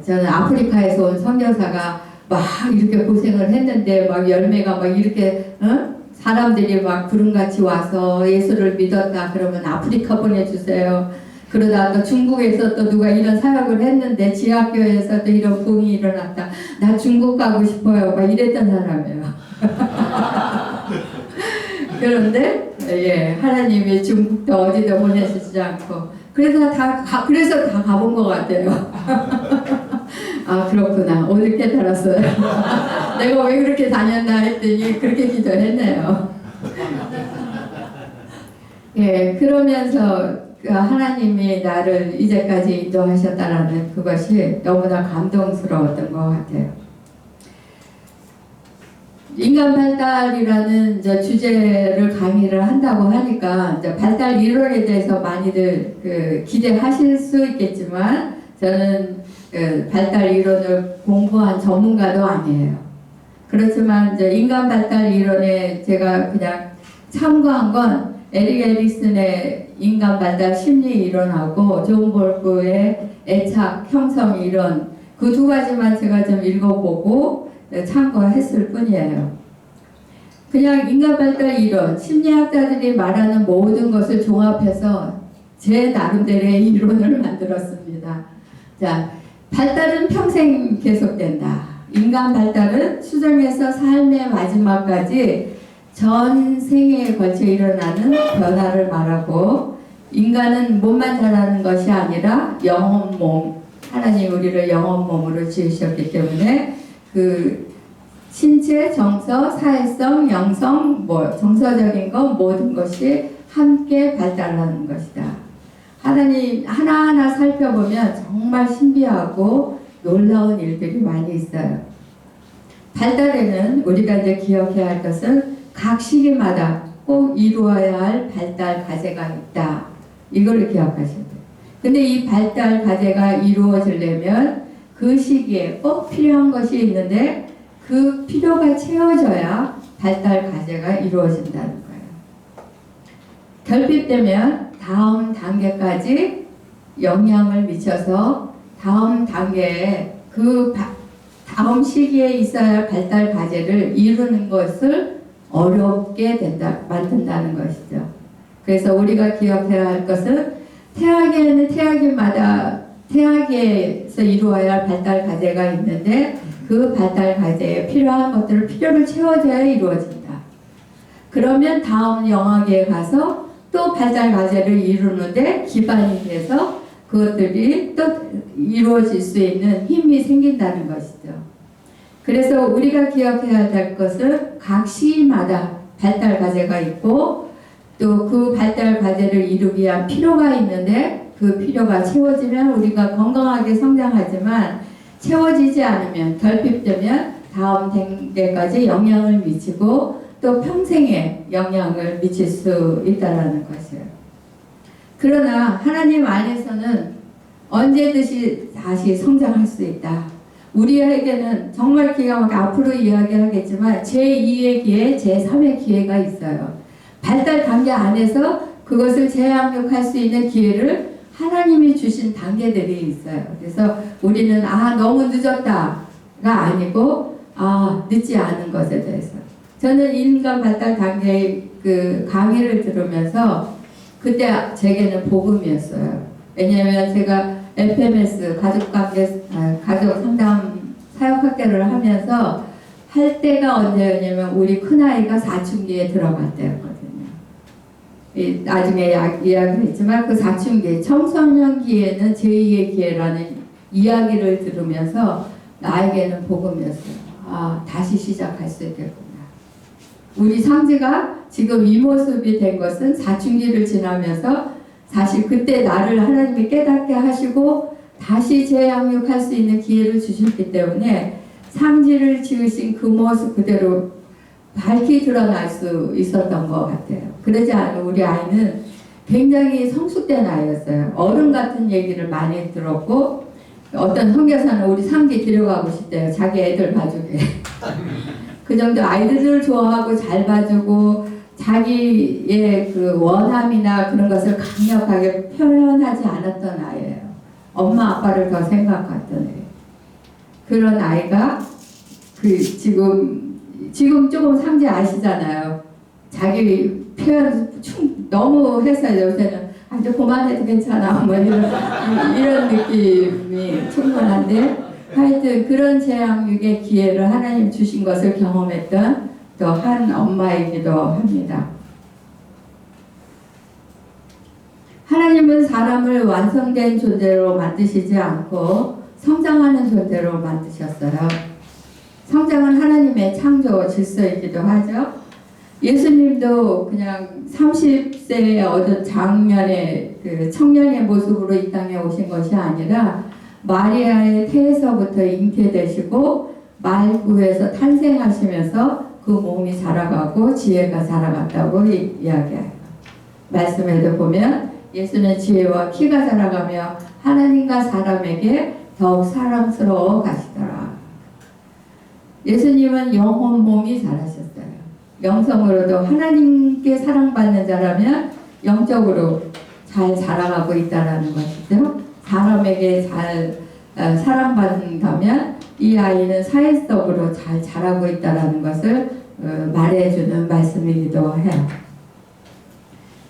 저는 아프리카에서 온 선교사가 막 이렇게 고생을 했는데 막 열매가 막 이렇게 사람들이 막 구름같이 와서 예수를 믿었다 그러면 아프리카 보내주세요. 그러다 또 중국에서 또 누가 이런 사역을 했는데 지하교회에서 또 이런 부흥이 일어났다. 나 중국 가고 싶어요. 막 이랬던 사람이에요. 그런데 예 하나님이 중국도 어디도 보내주지 않고 그래서 다 가본 것 같아요. 아 그렇구나. 오늘 깨달았어요. 내가 왜 그렇게 다녔나 했더니 그렇게 기도했네요. 예, 그러면서 그 하나님이 나를 이제까지 인도하셨다라는 그것이 너무나 감동스러웠던 것 같아요. 인간 발달이라는 이제 주제를 강의를 한다고 하니까 이제 발달 이론에 대해서 많이들 그 기대하실 수 있겠지만 저는 그 발달 이론을 공부한 전문가도 아니에요. 그렇지만 이제 인간 발달 이론에 제가 그냥 참고한 건 에릭 에릭슨의 인간 발달 심리 이론하고 존 볼크의 애착 형성 이론 그 두 가지만 제가 좀 읽어보고 참고했을 뿐이에요. 그냥 인간 발달 이론, 심리학자들이 말하는 모든 것을 종합해서 제 나름대로의 이론을 만들었습니다. 자, 발달은 평생 계속된다. 인간 발달은 수정에서 삶의 마지막까지 전 생애에 걸쳐 일어나는 변화를 말하고 인간은 몸만 자라는 것이 아니라 영혼 몸, 하나님 우리를 영혼 몸으로 지으셨기 때문에 그 신체, 정서, 사회성, 영성, 정서적인 것 모든 것이 함께 발달하는 것이다. 하나님 하나하나 살펴보면 정말 신비하고 놀라운 일들이 많이 있어요. 발달에는 우리가 이제 기억해야 할 것은 각 시기마다 꼭 이루어야 할 발달 과제가 있다. 이걸 기억하셔야 돼요. 근데 이 발달 과제가 이루어지려면 그 시기에 꼭 필요한 것이 있는데 그 필요가 채워져야 발달 과제가 이루어진다는 거예요. 결핍되면 다음 단계까지 영향을 미쳐서 다음 단계에 그 다음 시기에 있어야 할 발달 과제를 이루는 것을 어렵게 만든다는 것이죠. 그래서 우리가 기억해야 할 것은 태아계에는 태아계에서 이루어야 할 발달 과제가 있는데 그 발달 과제에 필요한 것들을 필요를 채워줘야 이루어진다. 그러면 다음 영아계에 가서 또 발달 과제를 이루는데 기반이 돼서 그것들이 또 이루어질 수 있는 힘이 생긴다는 것이죠. 그래서 우리가 기억해야 될 것은 각 시기마다 발달 과제가 있고 또 그 발달 과제를 이루기 위한 필요가 있는데 그 필요가 채워지면 우리가 건강하게 성장하지만 채워지지 않으면 결핍되면 다음 단계까지 영향을 미치고 또 평생에 영향을 미칠 수 있다는 것이에요. 그러나 하나님 안에서는 언제든지 다시 성장할 수 있다. 우리에게는 정말 기가 막히게 앞으로 이야기하겠지만 제2의 기회, 제3의 기회가 있어요. 발달 단계 안에서 그것을 재양육할 수 있는 기회를 하나님이 주신 단계들이 있어요. 그래서 우리는 너무 늦었다가 아니고 늦지 않은 것에 대해서 저는 인간 발달 단계의 그 강의를 들으면서 그때 제게는 복음이었어요. 왜냐하면 제가 FMS 가족 상담 사역학교를 하면서 할 때가 언제였냐면 우리 큰아이가 사춘기에 들어갈 때였거든요. 나중에 이야기를 했지만 그 사춘기 청소년기에는 제2의 기회라는 이야기를 들으면서 나에게는 복음이었어요. 다시 시작할 수 있겠구나. 우리 상지가 지금 이 모습이 된 것은 사춘기를 지나면서 사실 그때 나를 하나님이 깨닫게 하시고 다시 재양육할 수 있는 기회를 주셨기 때문에 상지를 지으신 그 모습 그대로 밝히 드러날 수 있었던 것 같아요. 그러지 않으면 우리 아이는 굉장히 성숙된 아이였어요. 어른 같은 얘기를 많이 들었고 어떤 선교사는 우리 상지 데려가고 싶대요. 자기 애들 봐주게. 그 정도 아이들을 좋아하고 잘 봐주고 자기의 그 원함이나 그런 것을 강력하게 표현하지 않았던 아이예요. 엄마 아빠를 더 생각했던 애. 그런 아이가 지금 조금 상지 아시잖아요. 자기 표현 너무 해서 요새는 이제 그만해도 괜찮아 이런 느낌이 충분한데 하여튼 그런 재양육의 기회를 하나님 주신 것을 경험했던 또 한 엄마이기도 합니다. 하나님은 사람을 완성된 존재로 만드시지 않고 성장하는 존재로 만드셨어요. 성장은 하나님의 창조 질서이기도 하죠. 예수님도 그냥 30세의 어떤 장년의 그 청년의 모습으로 이 땅에 오신 것이 아니라 마리아의 태에서부터 잉태되시고 말구에서 탄생하시면서 그 몸이 자라가고 지혜가 자라갔다고 이야기해요. 말씀에도 보면 예수는 지혜와 키가 자라가며 하나님과 사람에게 더욱 사랑스러워 가시더라. 예수님은 영혼 몸이 자라셨어요. 영성으로도 하나님께 사랑받는 자라면 영적으로 잘 자라가고 있다는 것이죠. 사람에게 잘 사랑받는다면 이 아이는 사회적으로 잘 자라고 있다는 것을 말해주는 말씀이기도 해요.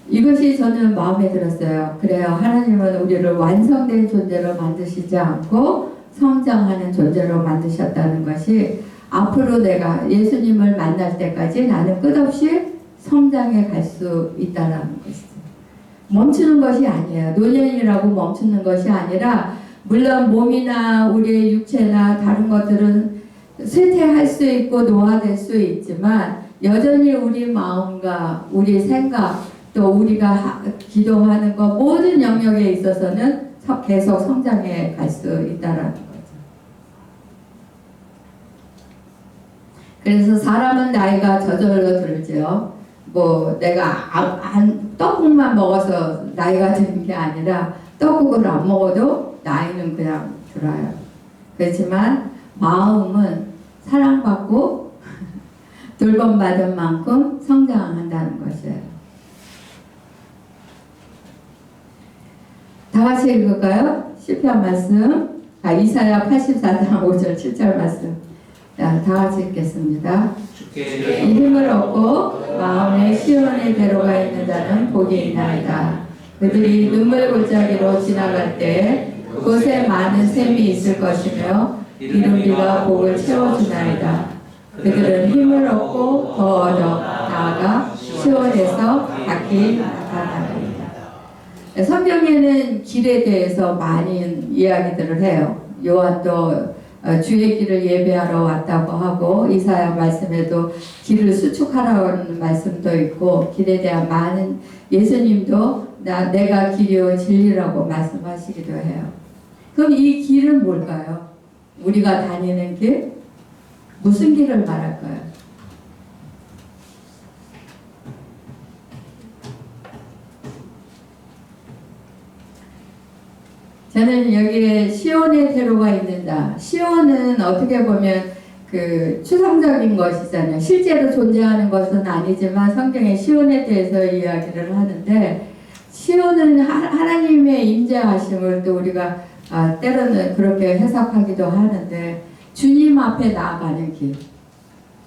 이것이 저는 마음에 들었어요. 그래요. 하나님은 우리를 완성된 존재로 만드시지 않고 성장하는 존재로 만드셨다는 것이 앞으로 내가 예수님을 만날 때까지 나는 끝없이 성장해 갈 수 있다는 것이죠. 멈추는 것이 아니에요. 노년이라고 멈추는 것이 아니라 물론 몸이나 우리의 육체나 다른 것들은 쇠퇴할 수 있고 노화될 수 있지만 여전히 우리 마음과 우리 생각 또 우리가 기도하는 것 모든 영역에 있어서는 계속 성장해 갈 수 있다는 거죠. 그래서 사람은 나이가 저절로 들죠. 뭐 내가 떡국만 먹어서 나이가 드는 게 아니라 떡국을 안 먹어도 나이는 그냥 들어요. 그렇지만 마음은 사랑받고 돌봄받은 만큼 성장한다는 것이에요. 다 같이 읽을까요? 시편 말씀, 이사야 84장 5절 7절 말씀. 자, 다 같이 읽겠습니다. 이 힘을 얻고 마음에 시온의 대로가 있는 자는 복이 있나이다. 그들이 눈물 골짜기로 지나갈 때 그곳에 많은 샘이 있을 것이며 이름비가 복을 채워주나이다. 그들은 힘을 얻고 더 얻어 나아가 시온에서 각기 나타나리이다. 성경에는 길에 대해서 많이 이야기들을 해요. 요한도 주의 길을 예배하러 왔다고 하고 이사야 말씀에도 길을 수축하라는 말씀도 있고 길에 대한 많은 예수님도 내가 길이요 진리라고 말씀하시기도 해요. 그럼 이 길은 뭘까요? 우리가 다니는 길? 무슨 길을 말할까요? 저는 여기에 시온의 대로가 있는 자. 시온은 어떻게 보면 그 추상적인 것이잖아요. 실제로 존재하는 것은 아니지만 성경에 시온에 대해서 이야기를 하는데 시온은 하나님의 임재하심을 또 우리가 때로는 그렇게 해석하기도 하는데 주님 앞에 나아가는 길.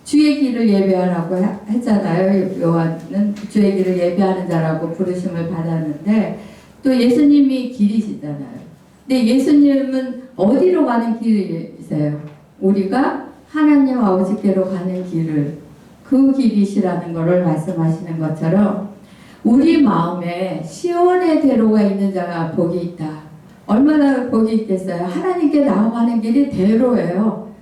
주의 길을 예배하라고 했잖아요. 요한은 주의 길을 예배하는 자라고 부르심을 받았는데 또 예수님이 길이시잖아요. 근데 예수님은 어디로 가는 길이세요? 우리가 하나님 아버지께로 가는 길을 그 길이시라는 것을 말씀하시는 것처럼 우리 마음에 시온의 대로가 있는 자가 복이 있다. 얼마나 복이 있겠어요? 하나님께 나아가는 길이 대로예요.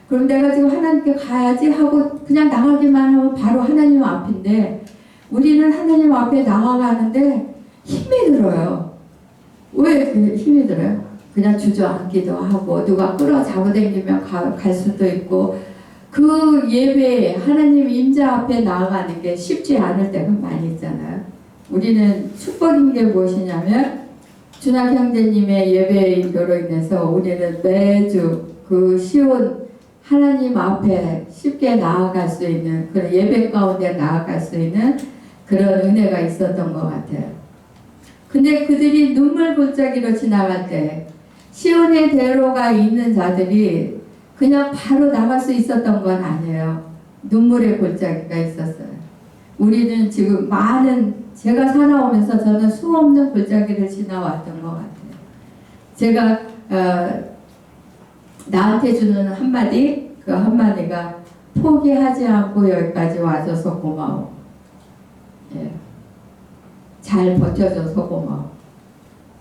그럼 내가 지금 하나님께 가야지 하고 그냥 나가기만 하면 바로 하나님 앞인데 우리는 하나님 앞에 나아가는데 힘이 들어요. 왜 그 힘이 들어요? 그냥 주저앉기도 하고 누가 끌어 잡아당기면 갈 수도 있고 그 예배에 하나님 임자 앞에 나아가는 게 쉽지 않을 때가 많이 있잖아요. 우리는 축복인 게 무엇이냐면 준학 형제님의 예배 인도로 인해서 우리는 매주 그 시온 하나님 앞에 쉽게 나아갈 수 있는 그런 예배 가운데 나아갈 수 있는 그런 은혜가 있었던 것 같아요. 근데 그들이 눈물 골짜기로 지나갈 때 시온의 대로가 있는 자들이 그냥 바로 나갈 수 있었던 건 아니에요. 눈물의 골짜기가 있었어요. 우리는 지금 제가 살아오면서 저는 수없는 골짜기를 지나왔던 것 같아요. 제가 나한테 주는 한마디, 그 한마디가 포기하지 않고 여기까지 와줘서 고마워. 예. 잘 버텨줘서 고마워.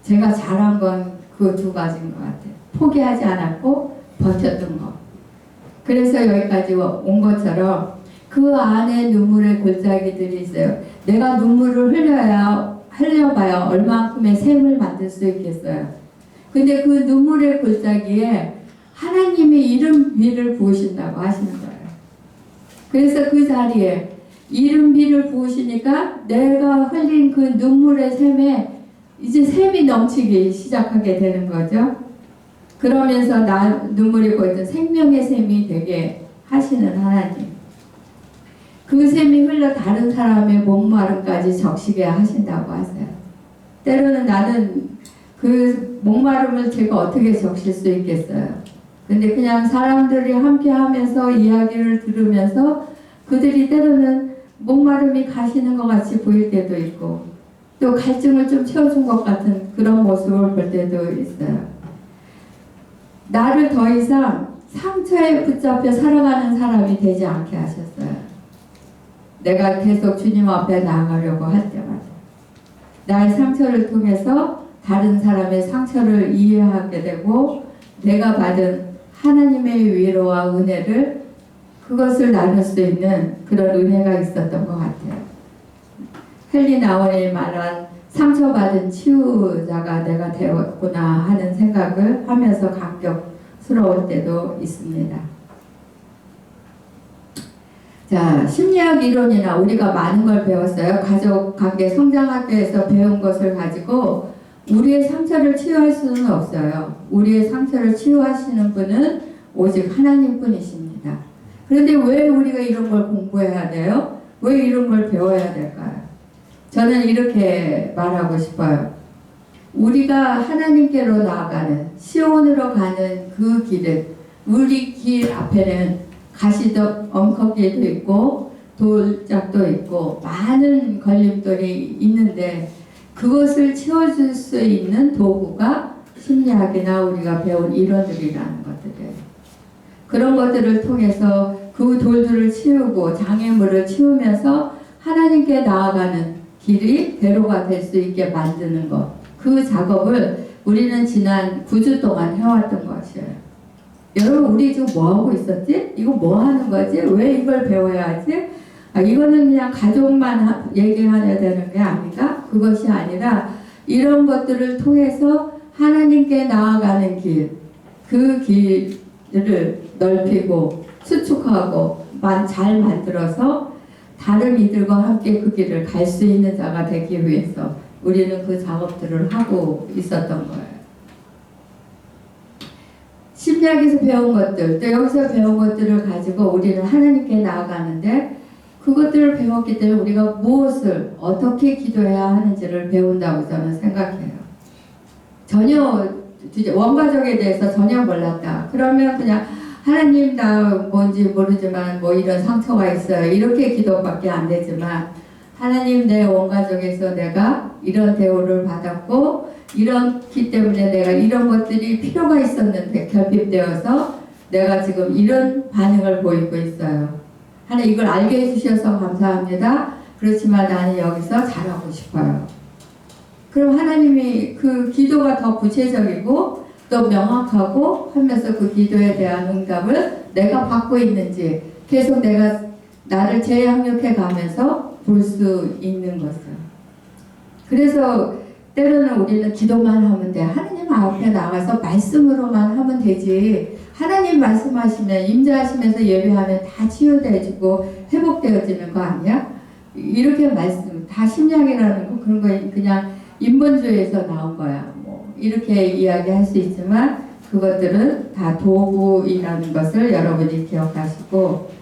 제가 잘한 건 그 두 가지인 것 같아요. 포기하지 않았고 버텼던 거. 그래서 여기까지 온 것처럼 그 안에 눈물의 골짜기들이 있어요. 내가 눈물을 흘려봐야 얼마큼의 샘을 만들 수 있겠어요. 근데 그 눈물의 골짜기에 하나님이 이른 비를 부으신다고 하시는 거예요. 그래서 그 자리에 이른 비를 부으시니까 내가 흘린 그 눈물의 샘에 이제 샘이 넘치기 시작하게 되는 거죠. 그러면서 눈물이 보이던 생명의 샘이 되게 하시는 하나님. 그 샘이 흘러 다른 사람의 목마름까지 적시게 하신다고 하세요. 때로는 나는 그 목마름을 제가 어떻게 적실 수 있겠어요. 근데 그냥 사람들이 함께 하면서 이야기를 들으면서 그들이 때로는 목마름이 가시는 것 같이 보일 때도 있고 또 갈증을 좀 채워준 것 같은 그런 모습을 볼 때도 있어요. 나를 더 이상 상처에 붙잡혀 살아가는 사람이 되지 않게 하셨어요. 내가 계속 주님 앞에 나아가려고 할 때마다 나의 상처를 통해서 다른 사람의 상처를 이해하게 되고 내가 받은 하나님의 위로와 은혜를 그것을 나눌 수 있는 그런 은혜가 있었던 것 같아요. 헨리 나원이 말한 상처받은 치유자가 내가 되었구나 하는 생각을 하면서 감격스러울 때도 있습니다. 자, 심리학 이론이나 우리가 많은 걸 배웠어요. 가족관계 성장학교에서 배운 것을 가지고 우리의 상처를 치유할 수는 없어요. 우리의 상처를 치유하시는 분은 오직 하나님뿐이십니다. 그런데 왜 우리가 이런 걸 공부해야 돼요? 왜 이런 걸 배워야 될까요? 저는 이렇게 말하고 싶어요. 우리가 하나님께로 나아가는 시온으로 가는 그 길은 우리 길 앞에는 가시적 엉커길도 있고 돌짝도 있고 많은 걸림돌이 있는데 그것을 채워줄 수 있는 도구가 심리학이나 우리가 배운 이론들이라는 것들이에요. 그런 것들을 통해서 그 돌들을 치우고 장애물을 치우면서 하나님께 나아가는 길이 대로가 될 수 있게 만드는 것. 그 작업을 우리는 지난 9주 동안 해왔던 것이에요. 여러분 우리 지금 뭐하고 있었지? 이거 뭐 하는 거지? 왜 이걸 배워야 하지? 이거는 그냥 가족만 얘기해야 되는 게 아닌가? 그것이 아니라 이런 것들을 통해서 하나님께 나아가는 길, 그 길을 넓히고 수축하고 잘 만들어서 다른 이들과 함께 그 길을 갈 수 있는 자가 되기 위해서 우리는 그 작업들을 하고 있었던 거예요. 심리학에서 배운 것들, 또 여기서 배운 것들을 가지고 우리는 하나님께 나아가는데 그것들을 배웠기 때문에 우리가 무엇을 어떻게 기도해야 하는지를 배운다고 저는 생각해요. 전혀 원가족에 대해서 전혀 몰랐다. 그러면 그냥 하나님 나 뭔지 모르지만 뭐 이런 상처가 있어요. 이렇게 기도밖에 안 되지만 하나님 내 원가족에서 내가 이런 대우를 받았고 이렇기 때문에 내가 이런 것들이 필요가 있었는데 결핍되어서 내가 지금 이런 반응을 보이고 있어요. 하나님 이걸 알게 해주셔서 감사합니다. 그렇지만 나는 여기서 잘하고 싶어요. 그럼 하나님이 그 기도가 더 구체적이고 또 명확하고 하면서 그 기도에 대한 응답을 내가 받고 있는지 계속 내가 나를 재양육해 가면서 볼 수 있는 것을. 그래서 때로는 우리는 기도만 하면 돼. 하나님 앞에 나가서 말씀으로만 하면 되지. 하나님 말씀하시면 임재하시면서 예배하면 다 치유되어지고 회복되어지는 거 아니야? 이렇게 말씀 다 심리학이라는 거 그런 거 그냥 인본주의에서 나온 거야. 뭐 이렇게 이야기할 수 있지만 그것들은 다 도구이라는 것을 여러분이 기억하시고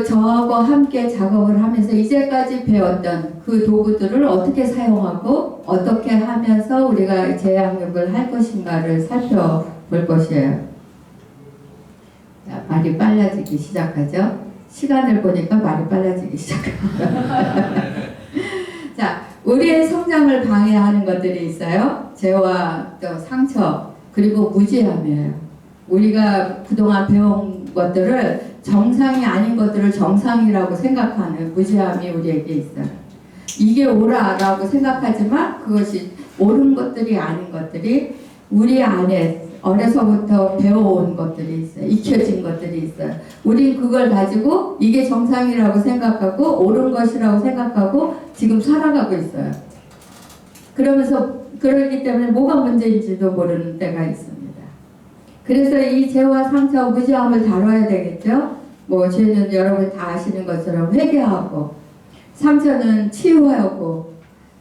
저하고 함께 작업을 하면서 이제까지 배웠던 그 도구들을 어떻게 사용하고 어떻게 하면서 우리가 재양육을 할 것인가를 살펴볼 것이에요. 자, 말이 빨라지기 시작하죠. 시간을 보니까 말이 빨라지기 시작합니다. 자, 우리의 성장을 방해하는 것들이 있어요. 죄와 또 상처 그리고 무지함이에요. 우리가 그동안 배운 것들을 정상이 아닌 것들을 정상이라고 생각하는 무지함이 우리에게 있어요. 이게 옳아라고 생각하지만 그것이 옳은 것들이 아닌 것들이 우리 안에 어려서부터 배워온 것들이 있어요. 익혀진 것들이 있어요. 우린 그걸 가지고 이게 정상이라고 생각하고 옳은 것이라고 생각하고 지금 살아가고 있어요. 그러면서 그러기 때문에 뭐가 문제인지도 모르는 때가 있습니다. 그래서 이 죄와 상처, 무지함을 다뤄야 되겠죠. 뭐 죄는 여러분 다 아시는 것처럼 회개하고 상처는 치유하고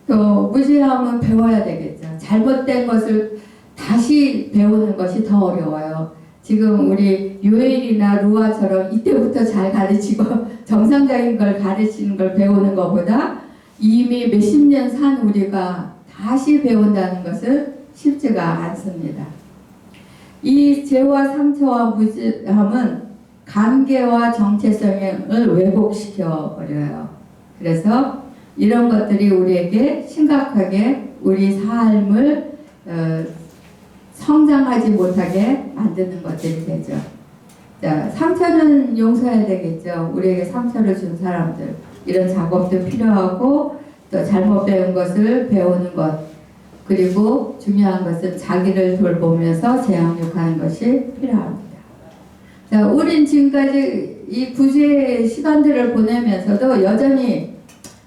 또 무지함은 배워야 되겠죠. 잘못된 것을 다시 배우는 것이 더 어려워요. 지금 우리 요엘이나 루아처럼 이때부터 잘 가르치고 정상적인 걸 가르치는 걸 배우는 것보다 이미 몇십 년 산 우리가 다시 배운다는 것은 쉽지가 않습니다. 이 죄와 상처와 무지함은 관계와 정체성을 왜곡시켜 버려요. 그래서 이런 것들이 우리에게 심각하게 우리 삶을 성장하지 못하게 만드는 것들이 되죠. 자, 상처는 용서해야 되겠죠. 우리에게 상처를 준 사람들. 이런 작업도 필요하고 또 잘못 배운 것을 배우는 것. 그리고 중요한 것은 자기를 돌보면서 재앙육하는 것이 필요합니다. 자, 우린 지금까지 이 구제의 시간들을 보내면서도 여전히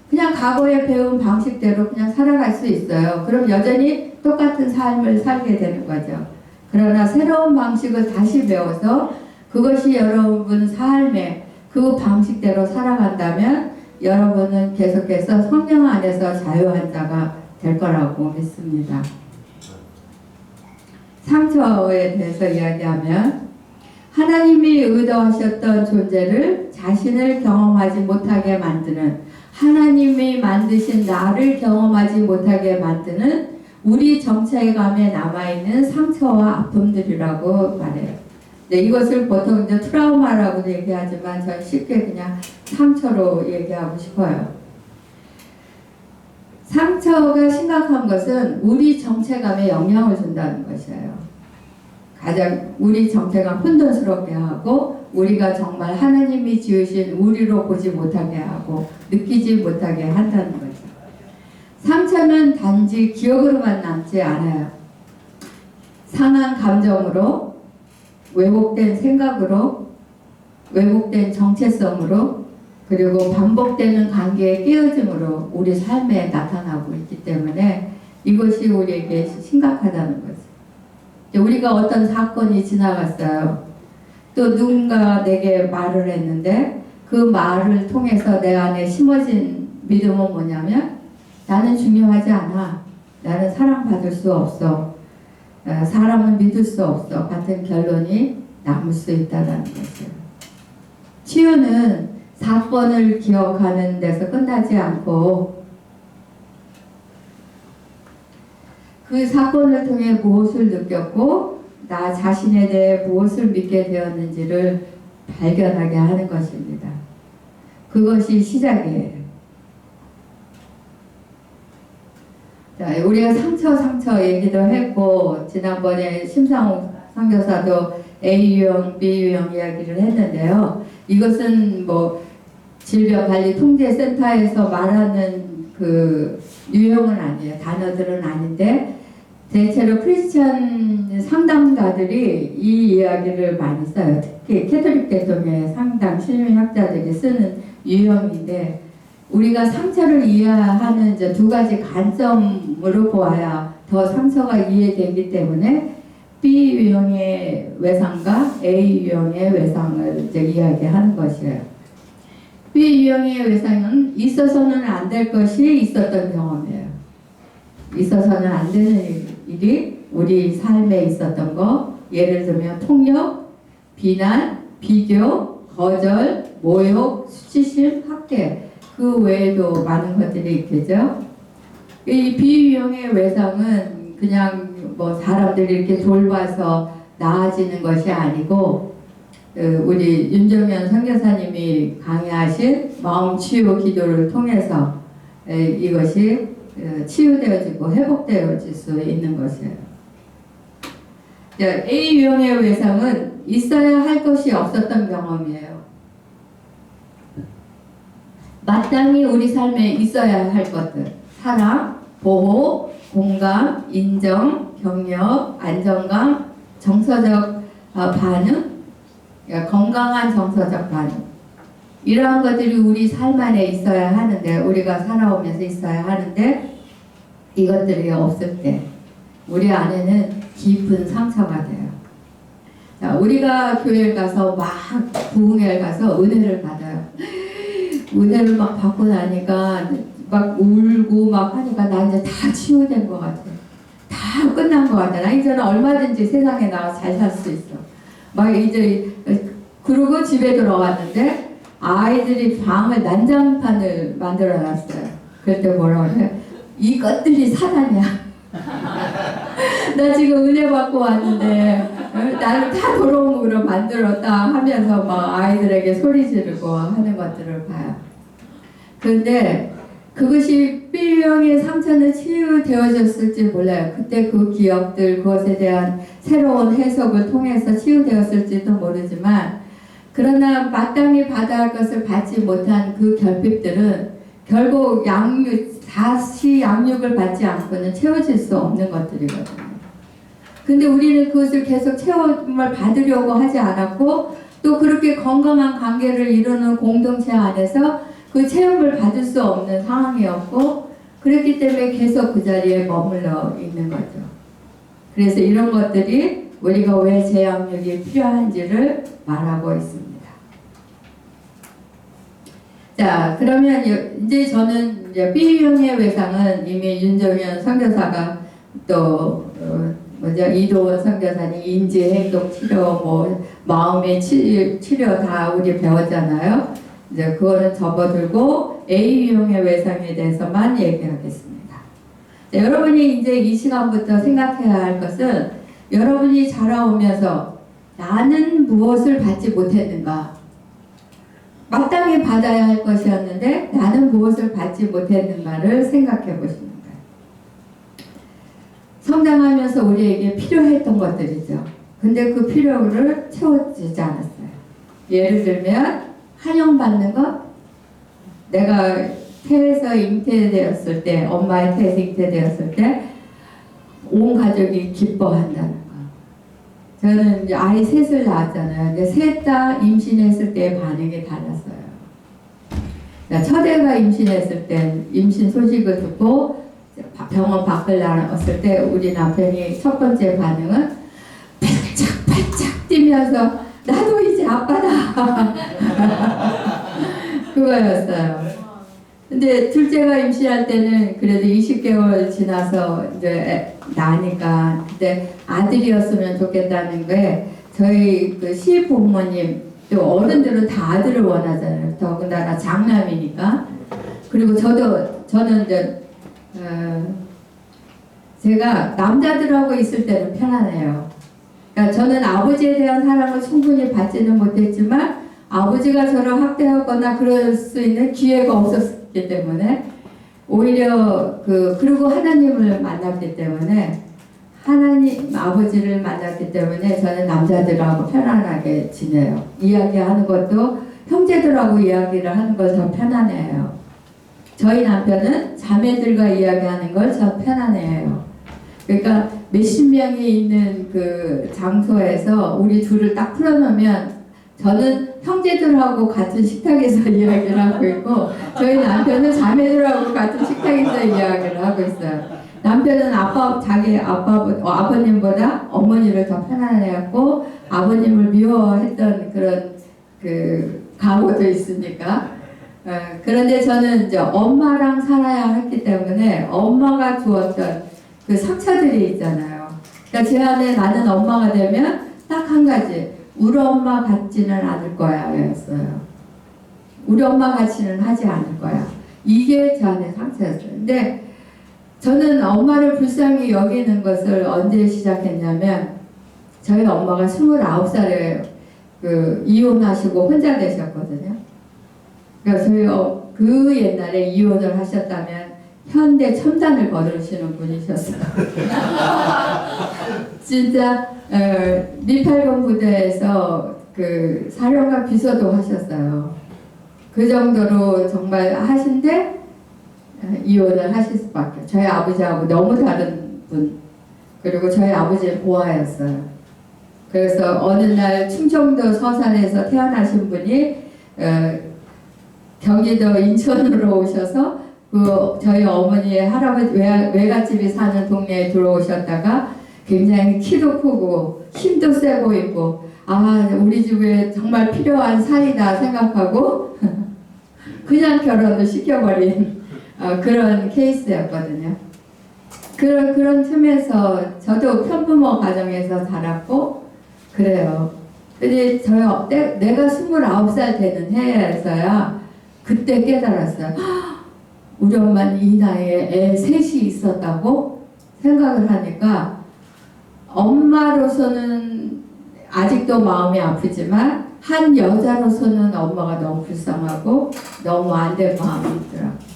그냥 과거에 배운 방식대로 그냥 살아갈 수 있어요. 그럼 여전히 똑같은 삶을 살게 되는 거죠. 그러나 새로운 방식을 다시 배워서 그것이 여러분 삶의 그 방식대로 살아간다면 여러분은 계속해서 성령 안에서 자유한 자가 될 거라고 믿습니다. 상처에 대해서 이야기하면 하나님이 의도하셨던 존재를 자신을 경험하지 못하게 만드는 하나님이 만드신 나를 경험하지 못하게 만드는 우리 정체감에 남아있는 상처와 아픔들이라고 말해요. 네, 이것을 보통 이제 트라우마라고도 얘기하지만 저는 쉽게 그냥 상처로 얘기하고 싶어요. 상처가 심각한 것은 우리 정체감에 영향을 준다는 것이에요. 가장 우리 정체감 혼돈스럽게 하고 우리가 정말 하나님이 지으신 우리로 보지 못하게 하고 느끼지 못하게 한다는 거죠. 상처는 단지 기억으로만 남지 않아요. 상한 감정으로, 왜곡된 생각으로, 왜곡된 정체성으로, 그리고 반복되는 관계의 깨어짐으로 우리 삶에 나타나고 있기 때문에 이것이 우리에게 심각하다는 거죠. 우리가 어떤 사건이 지나갔어요. 또 누군가 내게 말을 했는데 그 말을 통해서 내 안에 심어진 믿음은 뭐냐면 나는 중요하지 않아. 나는 사랑받을 수 없어. 사람은 믿을 수 없어. 같은 결론이 남을 수 있다는 거죠. 치유는 사건을 기억하는 데서 끝나지 않고 그 사건을 통해 무엇을 느꼈고 나 자신에 대해 무엇을 믿게 되었는지를 발견하게 하는 것입니다. 그것이 시작이에요. 자, 우리가 상처 얘기도 했고 지난번에 심상욱 선교사도 A유형, B유형 이야기를 했는데요. 이것은 뭐 질병관리통제센터에서 말하는 그 유형은 아니에요. 단어들은 아닌데 대체로 크리스천 상담가들이 이 이야기를 많이 써요. 특히 캐톨릭 계통의 상담 심리학자들이 쓰는 유형인데 우리가 상처를 이해하는 이제 두 가지 관점으로 보아야 더 상처가 이해되기 때문에 B 유형의 외상과 A 유형의 외상을 이제 이야기하는 것이에요. B 유형의 외상은 있어서는 안 될 것이 있었던 경험이에요. 있어서는 안 되는 일이 우리 삶에 있었던 거, 예를 들면 폭력, 비난, 비교, 거절, 모욕, 수치심, 학대, 그 외에도 많은 것들이 있겠죠. 이 비유형의 외상은 그냥 뭐 사람들이 이렇게 돌봐서 나아지는 것이 아니고 우리 윤정현 선교사님이 강의하신 마음치유 기도를 통해서 이것이 치유되어지고 회복되어질 수 있는 것이에요. A유형의 외상은 있어야 할 것이 없었던 경험이에요. 마땅히 우리 삶에 있어야 할 것들, 사랑, 보호, 공감, 인정, 경력, 안정감, 정서적 반응, 그러니까 건강한 정서적 반응. 이러한 것들이 우리 삶 안에 있어야 하는데, 우리가 살아오면서 있어야 하는데, 이것들이 없을 때 우리 안에는 깊은 상처가 돼요. 자, 우리가 교회에 가서 막 부흥회에 가서 은혜를 받아요. 은혜를 막 받고 나니까 막 울고 막 하니까 나 이제 다 치유된 것 같아. 다 끝난 것 같아. 나 이제는 얼마든지 세상에 나가서 잘 살 수 있어. 막 이제 그러고 집에 들어왔는데 아이들이 방을 난장판을 만들어 놨어요. 그때 뭐라고 그래? 이것들이 사단이야. 나 지금 은혜 받고 왔는데 나를 다 도롱으로 만들었다 하면서 막 아이들에게 소리 지르고 하는 것들을 봐요. 그런데 그것이 B형의 상처는 치유되어졌을지 몰라요. 그때 그 기억들, 그것에 대한 새로운 해석을 통해서 치유되었을지도 모르지만, 그러나 마땅히 받아야 할 것을 받지 못한 그 결핍들은 결국 다시 양육을 받지 않고는 채워질 수 없는 것들이거든요. 근데 우리는 그것을 계속 체험을 받으려고 하지 않았고, 또 그렇게 건강한 관계를 이루는 공동체 안에서 그 체험을 받을 수 없는 상황이었고, 그렇기 때문에 계속 그 자리에 머물러 있는 거죠. 그래서 이런 것들이 우리가 왜 재양육이 필요한지를 말하고 있습니다. 자, 그러면 이제 저는 B형의 외상은 이미 윤정현 선교사가 또 이도원 선교사님 인지행동치료, 마음의 치료 다 우리 배웠잖아요. 이제 그거는 접어들고 A형의 외상에 대해서만 얘기하겠습니다. 자, 여러분이 이제 이 시간부터 생각해야 할 것은, 여러분이 자라오면서 나는 무엇을 받지 못했는가? 마땅히 받아야 할 것이었는데 나는 무엇을 받지 못했는가를 생각해 보십니다. 성장하면서 우리에게 필요했던 것들이죠. 근데 그 필요를 채워지지 않았어요. 예를 들면 환영받는 것, 내가 태에서 잉태되었을 때, 엄마의 태에서 잉태되었을 때 온 가족이 기뻐한다는 거. 저는 이제 아이 셋을 낳았잖아요. 근데 셋 다 임신했을 때의 반응이 달랐어요. 첫애가 임신했을 때, 임신 소식을 듣고 병원 밖을 나왔을 때 우리 남편이 첫 번째 반응은 팔짝팔짝 뛰면서 나도 이제 아빠다. 그거였어요. 근데 둘째가 임신할 때는 그래도 20개월 지나서 이제 나니까, 그때 아들이었으면 좋겠다는 게, 저희 그 시부모님 또 어른들은 다 아들을 원하잖아요. 더군다나 장남이니까. 그리고 저는 이제 제가 남자들하고 있을 때는 편안해요. 그러니까 저는 아버지에 대한 사랑을 충분히 받지는 못했지만 아버지가 저를 학대하거나 그럴 수 있는 기회가 없었기 때문에, 오히려 그리고 하나님을 만났기 때문에, 하나님 아버지를 만났기 때문에 저는 남자들하고 편안하게 지내요. 이야기하는 것도 형제들하고 이야기를 하는 걸 더 편안해요. 저희 남편은 자매들과 이야기하는 걸 더 편안해요. 그러니까 몇십 명이 있는 그 장소에서 우리 둘을 딱 풀어놓으면 저는 형제들하고 같은 식탁에서 이야기를 하고 있고, 저희 남편은 자매들하고 같은 식탁에서 이야기를 하고 있어요. 남편은 자기 아버님보다 어머니를 더 편안해 갖고 아버님을 미워했던 그런 과거도 있으니까. 그런데 저는 이제 엄마랑 살아야 했기 때문에 엄마가 주었던 그 상처들이 있잖아요. 그러니까 제 안에 나는 엄마가 되면 딱 한 가지, 우리 엄마 같지는 않을 거야 였어요. 우리 엄마 같이는 하지 않을 거야. 이게 제 안에 상처였어요. 근데 저는 엄마를 불쌍히 여기는 것을 언제 시작했냐면, 저희 엄마가 29살에 이혼하시고 혼자 되셨거든요. 그러니까 저희 그 옛날에 이혼을 하셨다면 현대 첨단을 거두시는 분이셨어요. 진짜 미팔군 부대에서 사령관 비서도 하셨어요. 그 정도로 정말 하신데 이혼을 하실 수밖에. 저희 아버지하고 너무 다른 분. 그리고 저희 아버지는 보아였어요. 그래서 어느 날 충청도 서산에서 태어나신 분이 경기도 인천으로 오셔서 그 저희 어머니의 할아버지 외갓집이 사는 동네에 들어오셨다가 굉장히 키도 크고 힘도 세 보이고 아 우리 집에 정말 필요한 사이다 생각하고 그냥 결혼을 시켜버린 그런 케이스였거든요. 그런 틈에서 저도 편부모 가정에서 자랐고 그래요. 근데 내가 29살 되는 해에서야 그때 깨달았어요. 우리 엄마는 이 나이에 애 셋이 있었다고 생각을 하니까 엄마로서는 아직도 마음이 아프지만 한 여자로서는 엄마가 너무 불쌍하고 너무 안 될 마음이 있더라고요.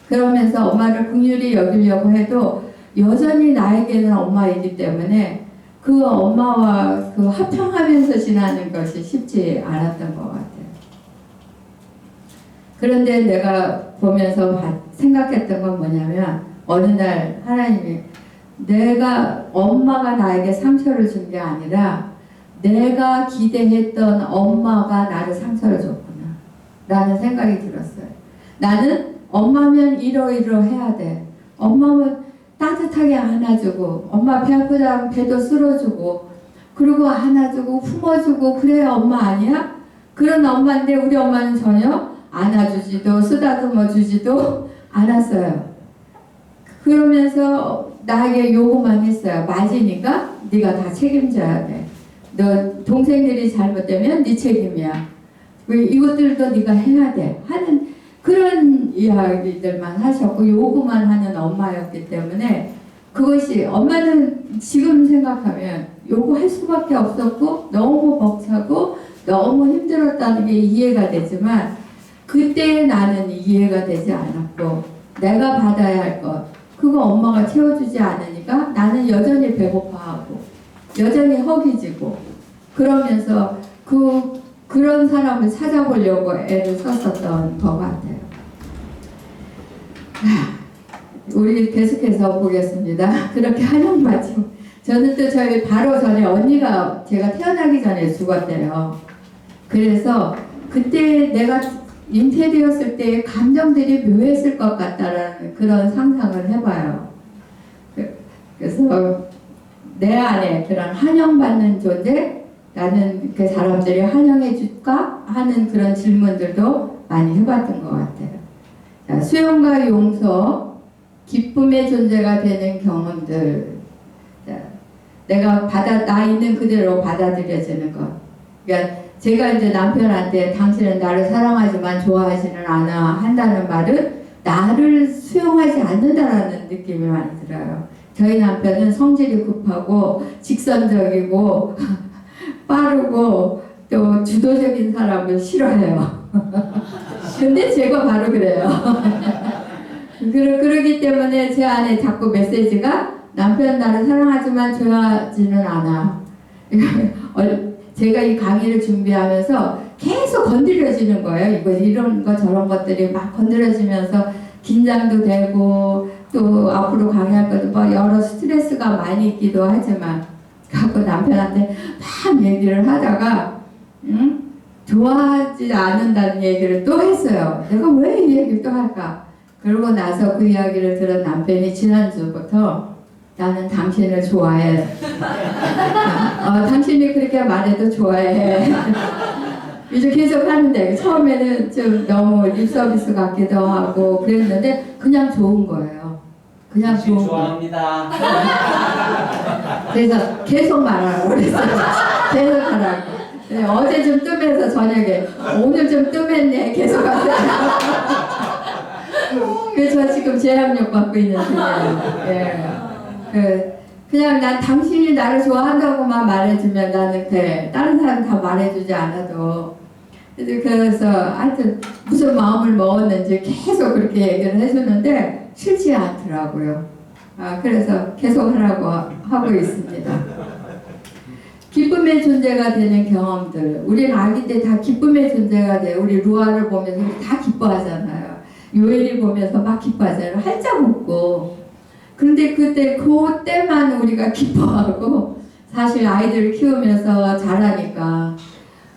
그러면서 엄마를 긍휼히 여기려고 해도 여전히 나에게는 엄마이기 때문에 그 엄마와 그 합평하면서 지나는 것이 쉽지 않았던 것 같아요. 그런데 내가 보면서 생각했던 건 뭐냐면 어느 날 하나님이 엄마가 나에게 상처를 준 게 아니라 내가 기대했던 엄마가 나를 상처를 줬구나 라는 생각이 들었어요. 나는 엄마면 이러이러해야 돼. 엄마면 따뜻하게 안아주고 엄마 배 아프다면 배도 쓸어주고 그리고 안아주고 품어주고 그래야 엄마 아니야? 그런 엄마인데 우리 엄마는 전혀 안아주지도 쓰다듬어 주지도 않았어요. 그러면서 나에게 요구만 했어요. 맞으니까 네가 다 책임져야 돼. 너 동생들이 잘못되면 네 책임이야. 이것들도 네가 해야 돼 하는 그런 이야기들만 하셨고 요구만 하는 엄마였기 때문에 그것이 엄마는 지금 생각하면 요구할 수밖에 없었고 너무 벅차고 너무 힘들었다는 게 이해가 되지만 그때 나는 이해가 되지 않았고 내가 받아야 할 것 그거 엄마가 채워주지 않으니까 나는 여전히 배고파하고 여전히 허기지고 그러면서 그런 사람을 찾아보려고 애를 썼었던 것 같아요. 우리 계속해서 보겠습니다. 그렇게 한영맞춤. 저는 또 저희 바로 전에 언니가 제가 태어나기 전에 죽었대요. 그래서 그때 내가 잉태되었을 때 감정들이 묘했을 것 같다라는 그런 상상을 해봐요. 그래서 내 안에 그런 환영받는 존재, 나는 그 사람들이 환영해 줄까 하는 그런 질문들도 많이 해봤던 것 같아요. 자, 수용과 용서, 기쁨의 존재가 되는 경험들. 자, 내가 나 있는 그대로 받아들여지는 것. 그러니까 제가 이제 남편한테 당신은 나를 사랑하지만 좋아하지는 않아 한다는 말은 나를 수용하지 않는다라는 느낌이 많이 들어요. 저희 남편은 성질이 급하고 직선적이고 빠르고 또 주도적인 사람을 싫어해요. 근데 제가 바로 그래요. 그러기 때문에 제 안에 자꾸 메시지가 남편 나를 사랑하지만 좋아하지는 않아. 제가 이 강의를 준비하면서 계속 건드려지는 거예요. 이런 거 저런 것들이 막 건드려지면서 긴장도 되고 또 앞으로 강의할 것도 뭐 여러 스트레스가 많이 있기도 하지만 갖고 남편한테 막 얘기를 하다가 좋아하지 않는다는 얘기를 또 했어요. 내가 왜 이 얘기를 또 할까? 그러고 나서 그 이야기를 들은 남편이 지난주부터 나는 당신을 좋아해. 당신이 그렇게 말해도 좋아해. 이제 계속 하는데 처음에는 좀 너무 립서비스 같기도 하고 그랬는데 그냥 좋은 거예요. 그냥 좋은 거. 좋아합니다. 그래서 계속 말하라고 그랬어요. 계속 하라고. 네, 어제 좀 뜸해서 저녁에 오늘 좀 뜸했네 계속 하세요. 그래서 저 지금 제압력 받고 있는 중이에요. 예. 그냥 난 당신이 나를 좋아한다고만 말해주면 나는 돼. 다른 사람 다 말해주지 않아도. 그래서 하여튼 무슨 마음을 먹었는지 계속 그렇게 얘기를 해주는데 싫지 않더라고요. 그래서 계속 하라고 하고 있습니다. 기쁨의 존재가 되는 경험들. 우리는 아기 때 다 기쁨의 존재가 돼요. 우리 루아를 보면서 우리 다 기뻐하잖아요. 요엘이 보면서 막 기뻐하잖아요. 활짝 웃고. 그런데 그때만 우리가 기뻐하고 사실 아이들을 키우면서 자라니까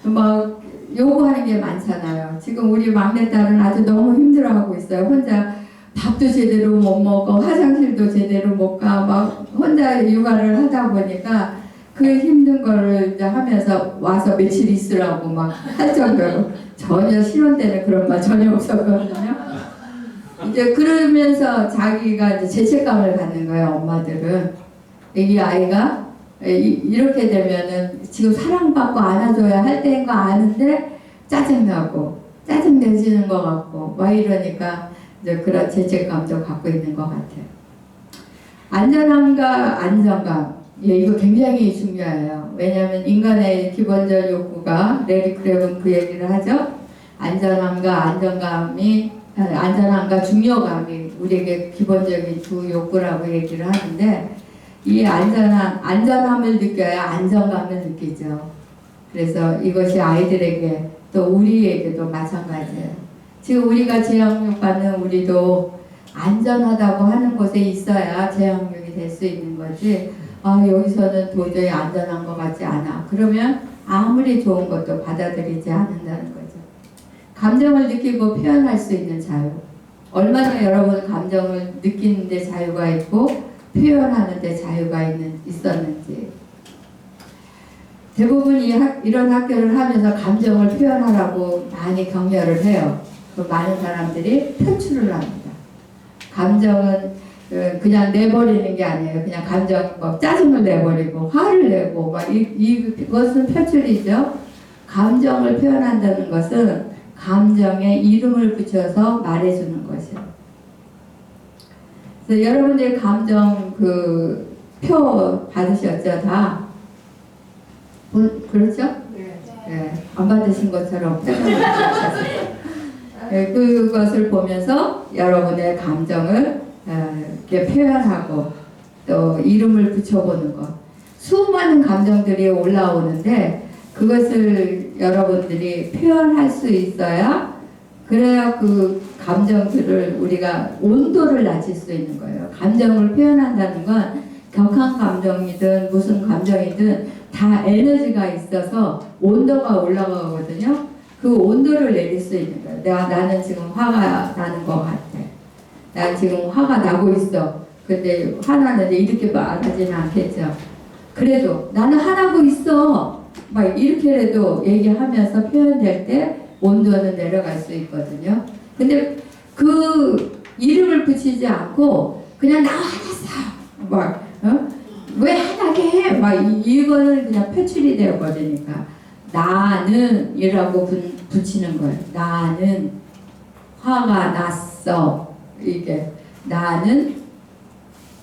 막 요구하는 게 많잖아요. 지금 우리 막내딸은 아주 너무 힘들어하고 있어요. 혼자 밥도 제대로 못 먹고 화장실도 제대로 못 가 막 혼자 육아를 하다 보니까 그 힘든 거를 이제 하면서 와서 며칠 있으라고 막 할 정도로 전혀 신혼 때는 그런 말 전혀 없었거든요. 이제 그러면서 자기가 이제 죄책감을 갖는 거예요. 엄마들은 이 아이가 이렇게 되면은 지금 사랑받고 안아줘야 할 때인 거 아는데 짜증나고 짜증내지는 것 같고 막 이러니까 이제 그런 죄책감도 갖고 있는 것 같아요. 안전함과 안정감, 이거 굉장히 중요해요. 왜냐하면 인간의 기본적 욕구가 레리 크랩은 그 얘기를 하죠. 안전함과 안전함과 중요감이 우리에게 기본적인 두 욕구라고 얘기를 하는데 이 안전함을 느껴야 안정감을 느끼죠. 그래서 이것이 아이들에게 또 우리에게도 마찬가지예요. 지금 우리가 재앙육 받는 우리도 안전하다고 하는 곳에 있어야 재앙육이 될 수 있는 거지. 여기서는 도저히 안전한 것 같지 않아. 그러면 아무리 좋은 것도 받아들이지 않는다는 거죠. 감정을 느끼고 표현할 수 있는 자유. 얼마나 여러분 감정을 느끼는데 자유가 있고 표현하는데 자유가 있었는지. 대부분 이런 학교를 하면서 감정을 표현하라고 많이 격려를 해요. 그 많은 사람들이 표출을 합니다. 감정은 그냥 내버리는 게 아니에요. 그냥 감정, 짜증을 내버리고 화를 내고 이것은 표출이죠. 감정을 표현한다는 것은 감정에 이름을 붙여서 말해주는 것이에요. 그래서 여러분들 감정 표 받으셨죠? 다? 그렇죠? 네. 안 받으신 것처럼 네, 그것을 보면서 여러분의 감정을 이렇게 표현하고 또 이름을 붙여보는 것. 수많은 감정들이 올라오는데 그것을 여러분들이 표현할 수 있어야 그래야 그 감정들을 우리가 온도를 낮출 수 있는 거예요. 감정을 표현한다는 건 격한 감정이든 무슨 감정이든 다 에너지가 있어서 온도가 올라가거든요. 그 온도를 내릴 수 있는 거예요. 나는 지금 화가 나는 것 같아. 나 지금 화가 나고 있어. 근데 화나는데 이렇게 말하지는 않겠죠. 그래도 나는 화나고 있어. 막 이렇게라도 얘기하면서 표현될 때 온도는 내려갈 수 있거든요. 근데 그 이름을 붙이지 않고 그냥 나 화났어. 왜 화나게 해? 이거는 그냥 표출이 되어버리니까 나는 이라고 붙이는 거예요. 나는 화가 났어. 이게 나는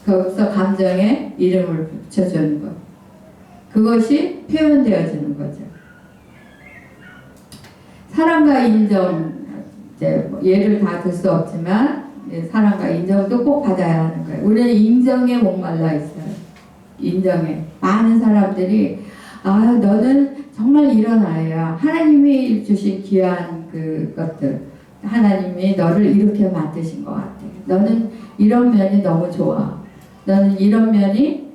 거기서 감정에 이름을 붙여주는 거. 그것이 표현되어지는 거죠. 사랑과 인정, 이제 예를 다 들 수 없지만 사랑과 인정도 꼭 받아야 하는 거예요. 우리는 인정에 목말라 있어요. 인정에. 많은 사람들이 너는 정말 이런 아이야. 하나님이 주신 귀한 그것들. 하나님이 너를 이렇게 만드신 것 같아. 너는 이런 면이 너무 좋아. 너는 이런 면이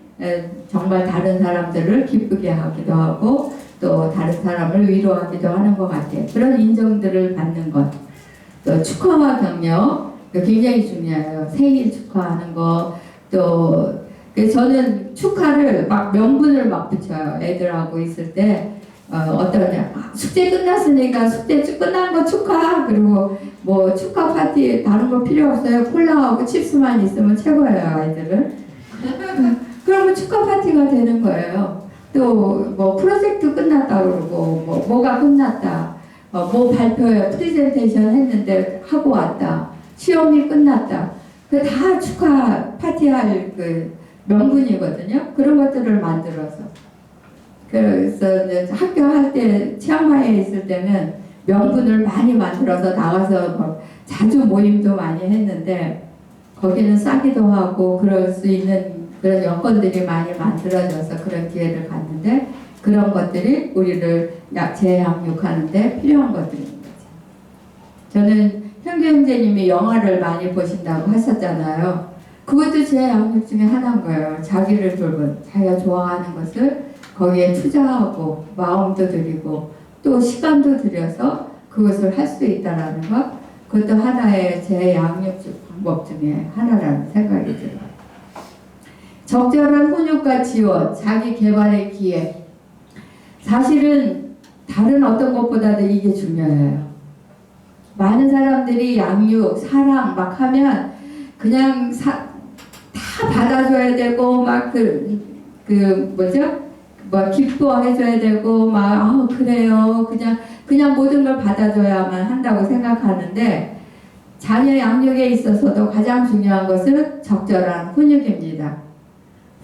정말 다른 사람들을 기쁘게 하기도 하고 또 다른 사람을 위로하기도 하는 것 같아. 그런 인정들을 받는 것. 또 축하와 격려 굉장히 중요해요. 생일 축하하는 거. 또 저는 축하를 명분을 붙여요. 애들하고 있을 때 어떠냐. 숙제 끝났으니까 숙제 끝난 거 축하. 그리고 축하 파티 다른 거 필요 없어요. 콜라하고 칩스만 있으면 최고예요. 아이들은. 그러면 축하 파티가 되는 거예요. 또 프로젝트 끝났다 그러고 뭐가 끝났다. 발표에 프레젠테이션 했는데 하고 왔다. 시험이 끝났다. 그 다 축하 파티할 명분이거든요. 그런 것들을 만들어서. 그래서 학교 할 때 치앙마이에 있을 때는 명분을 많이 만들어서 나가서 자주 모임도 많이 했는데 거기는 싸기도 하고 그럴 수 있는 그런 여건들이 많이 만들어져서 그런 기회를 갖는데 그런 것들이 우리를 재양육하는데 필요한 것들인 거죠. 저는 현규 형제님이 영화를 많이 보신다고 하셨잖아요. 그것도 제 양육 중에 하나인 거예요. 자기를 돌본, 자기가 좋아하는 것을 거기에 투자하고 마음도 들이고 또 시간도 들여서 그것을 할 수 있다라는 것, 그것도 하나의 제 양육 방법 중에 하나라는 생각이 들어요. 적절한 훈육과 지원, 자기 개발의 기회. 사실은 다른 어떤 것보다도 이게 중요해요. 많은 사람들이 양육, 사랑 막 하면 그냥 다 받아줘야 되고 막 뭐 기뻐해줘야 되고 막 그래요. 그냥 모든 걸 받아줘야만 한다고 생각하는데 자녀 양육에 있어서도 가장 중요한 것은 적절한 훈육입니다.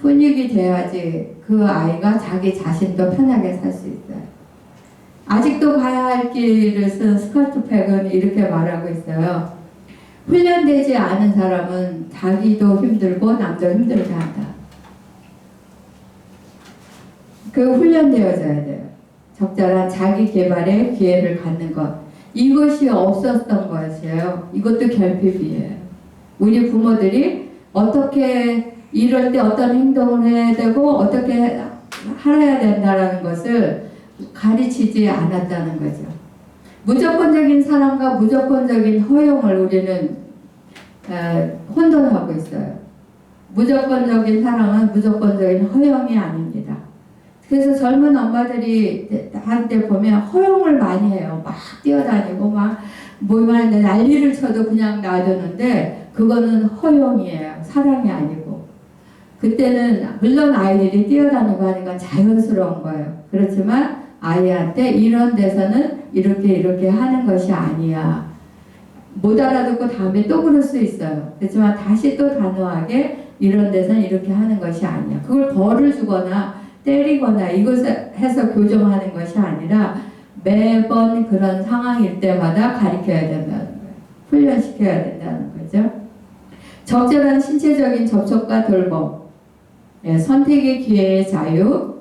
훈육이 돼야지 그 아이가 자기 자신도 편하게 살 수 있어요. 아직도 가야 할 길을 쓴 스커트 팩은 이렇게 말하고 있어요. 훈련되지 않은 사람은 자기도 힘들고 남도 힘들게 한다. 그 훈련되어져야 돼요. 적절한 자기 개발의 기회를 갖는 것. 이것이 없었던 것이에요. 이것도 결핍이에요. 우리 부모들이 어떻게 이럴 때 어떤 행동을 해야 되고 어떻게 해야 된다는 것을 가르치지 않았다는 거죠. 무조건적인 사랑과 무조건적인 허용을 우리는 혼돈하고 있어요. 무조건적인 사랑은 무조건적인 허용이 아닙니다. 그래서 젊은 엄마들이 한테 보면 허용을 많이 해요. 막 뛰어다니고 막 뭐만 난리를 쳐도 그냥 놔두는데 그거는 허용이에요. 사랑이 아니고. 그때는 물론 아이들이 뛰어다니고 하는 건 자연스러운 거예요. 그렇지만 아이한테 이런 데서는 이렇게 하는 것이 아니야. 못 알아듣고 다음에 또 그럴 수 있어요. 그렇지만 다시 또 단호하게 이런 데서는 이렇게 하는 것이 아니야. 그걸 벌을 주거나 때리거나 이것을 해서 교정하는 것이 아니라 매번 그런 상황일 때마다 가르쳐야 된다는 거예요. 훈련시켜야 된다는 거죠. 적절한 신체적인 접촉과 돌봄, 선택의 기회의 자유,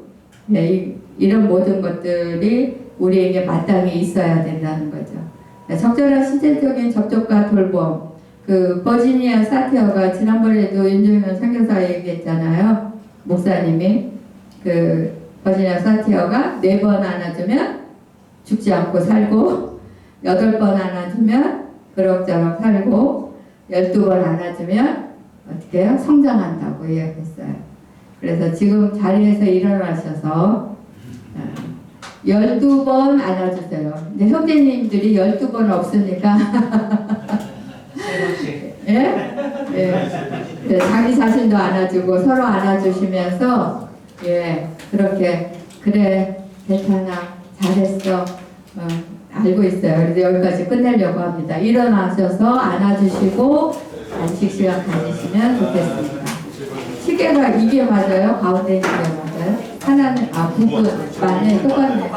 이런 모든 것들이 우리에게 마땅히 있어야 된다는 거죠. 적절한 신체적인 접촉과 돌봄, 버지니아 사티어가 지난번에도 윤정현 선교사 얘기했잖아요. 목사님이 버지니아 사티어가 4번 안아주면 죽지 않고 살고 8번 안아주면 그럭저럭 살고 12번 안아주면 어떻게 해요? 성장한다고 이야기했어요. 그래서 지금 자리에서 일어나셔서 12번 안아주세요. 근데 형제님들이 12번 없으니까 예? 예. 자기 자신도 안아주고 서로 안아주시면서 그렇게 그래 괜찮아 잘했어 알고 있어요. 그래서 여기까지 끝내려고 합니다. 일어나셔서 안아주시고 안식 시간 가지시면 좋겠습니다. 시계가 이게 맞아요? 가운데 있는 게 맞아요? 하나는 9분 맞네 똑같네.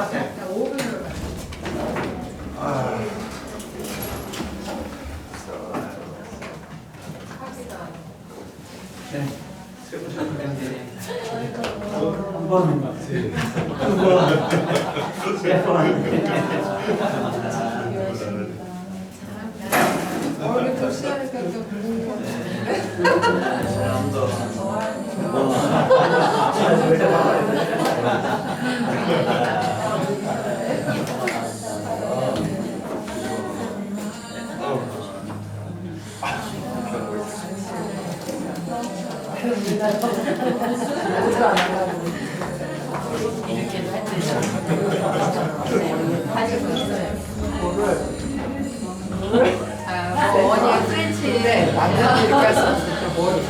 어머니가 프렌치인데 남자는 이렇게 할 수 없으니까 머리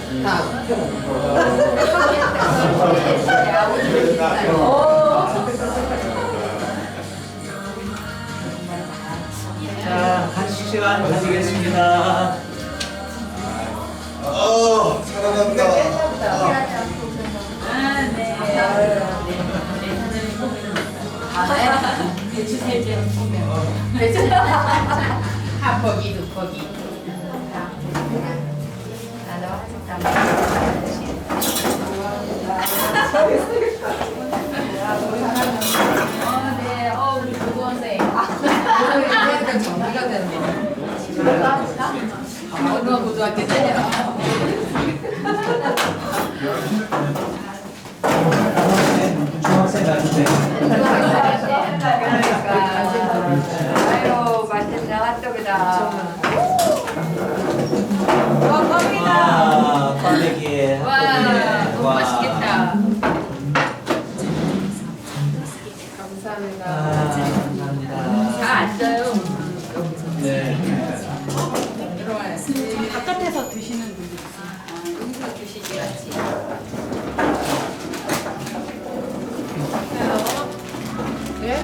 자, 간식 시간 가지겠습니다. 살아난다. 한 포기, 두 포기. 네, 우리 교원생. 이제는 정리가 되는 거예요. 어느 고등학교 때요? 아유 맛있다 핫도그다. 껌이다. 껌이기. 와 너무 맛있겠다. 감사합니다. 감사합니다. 다 앉아요. 네. 바깥에서 드시는 분들 있어요. 여기서 드시지 같이. 자,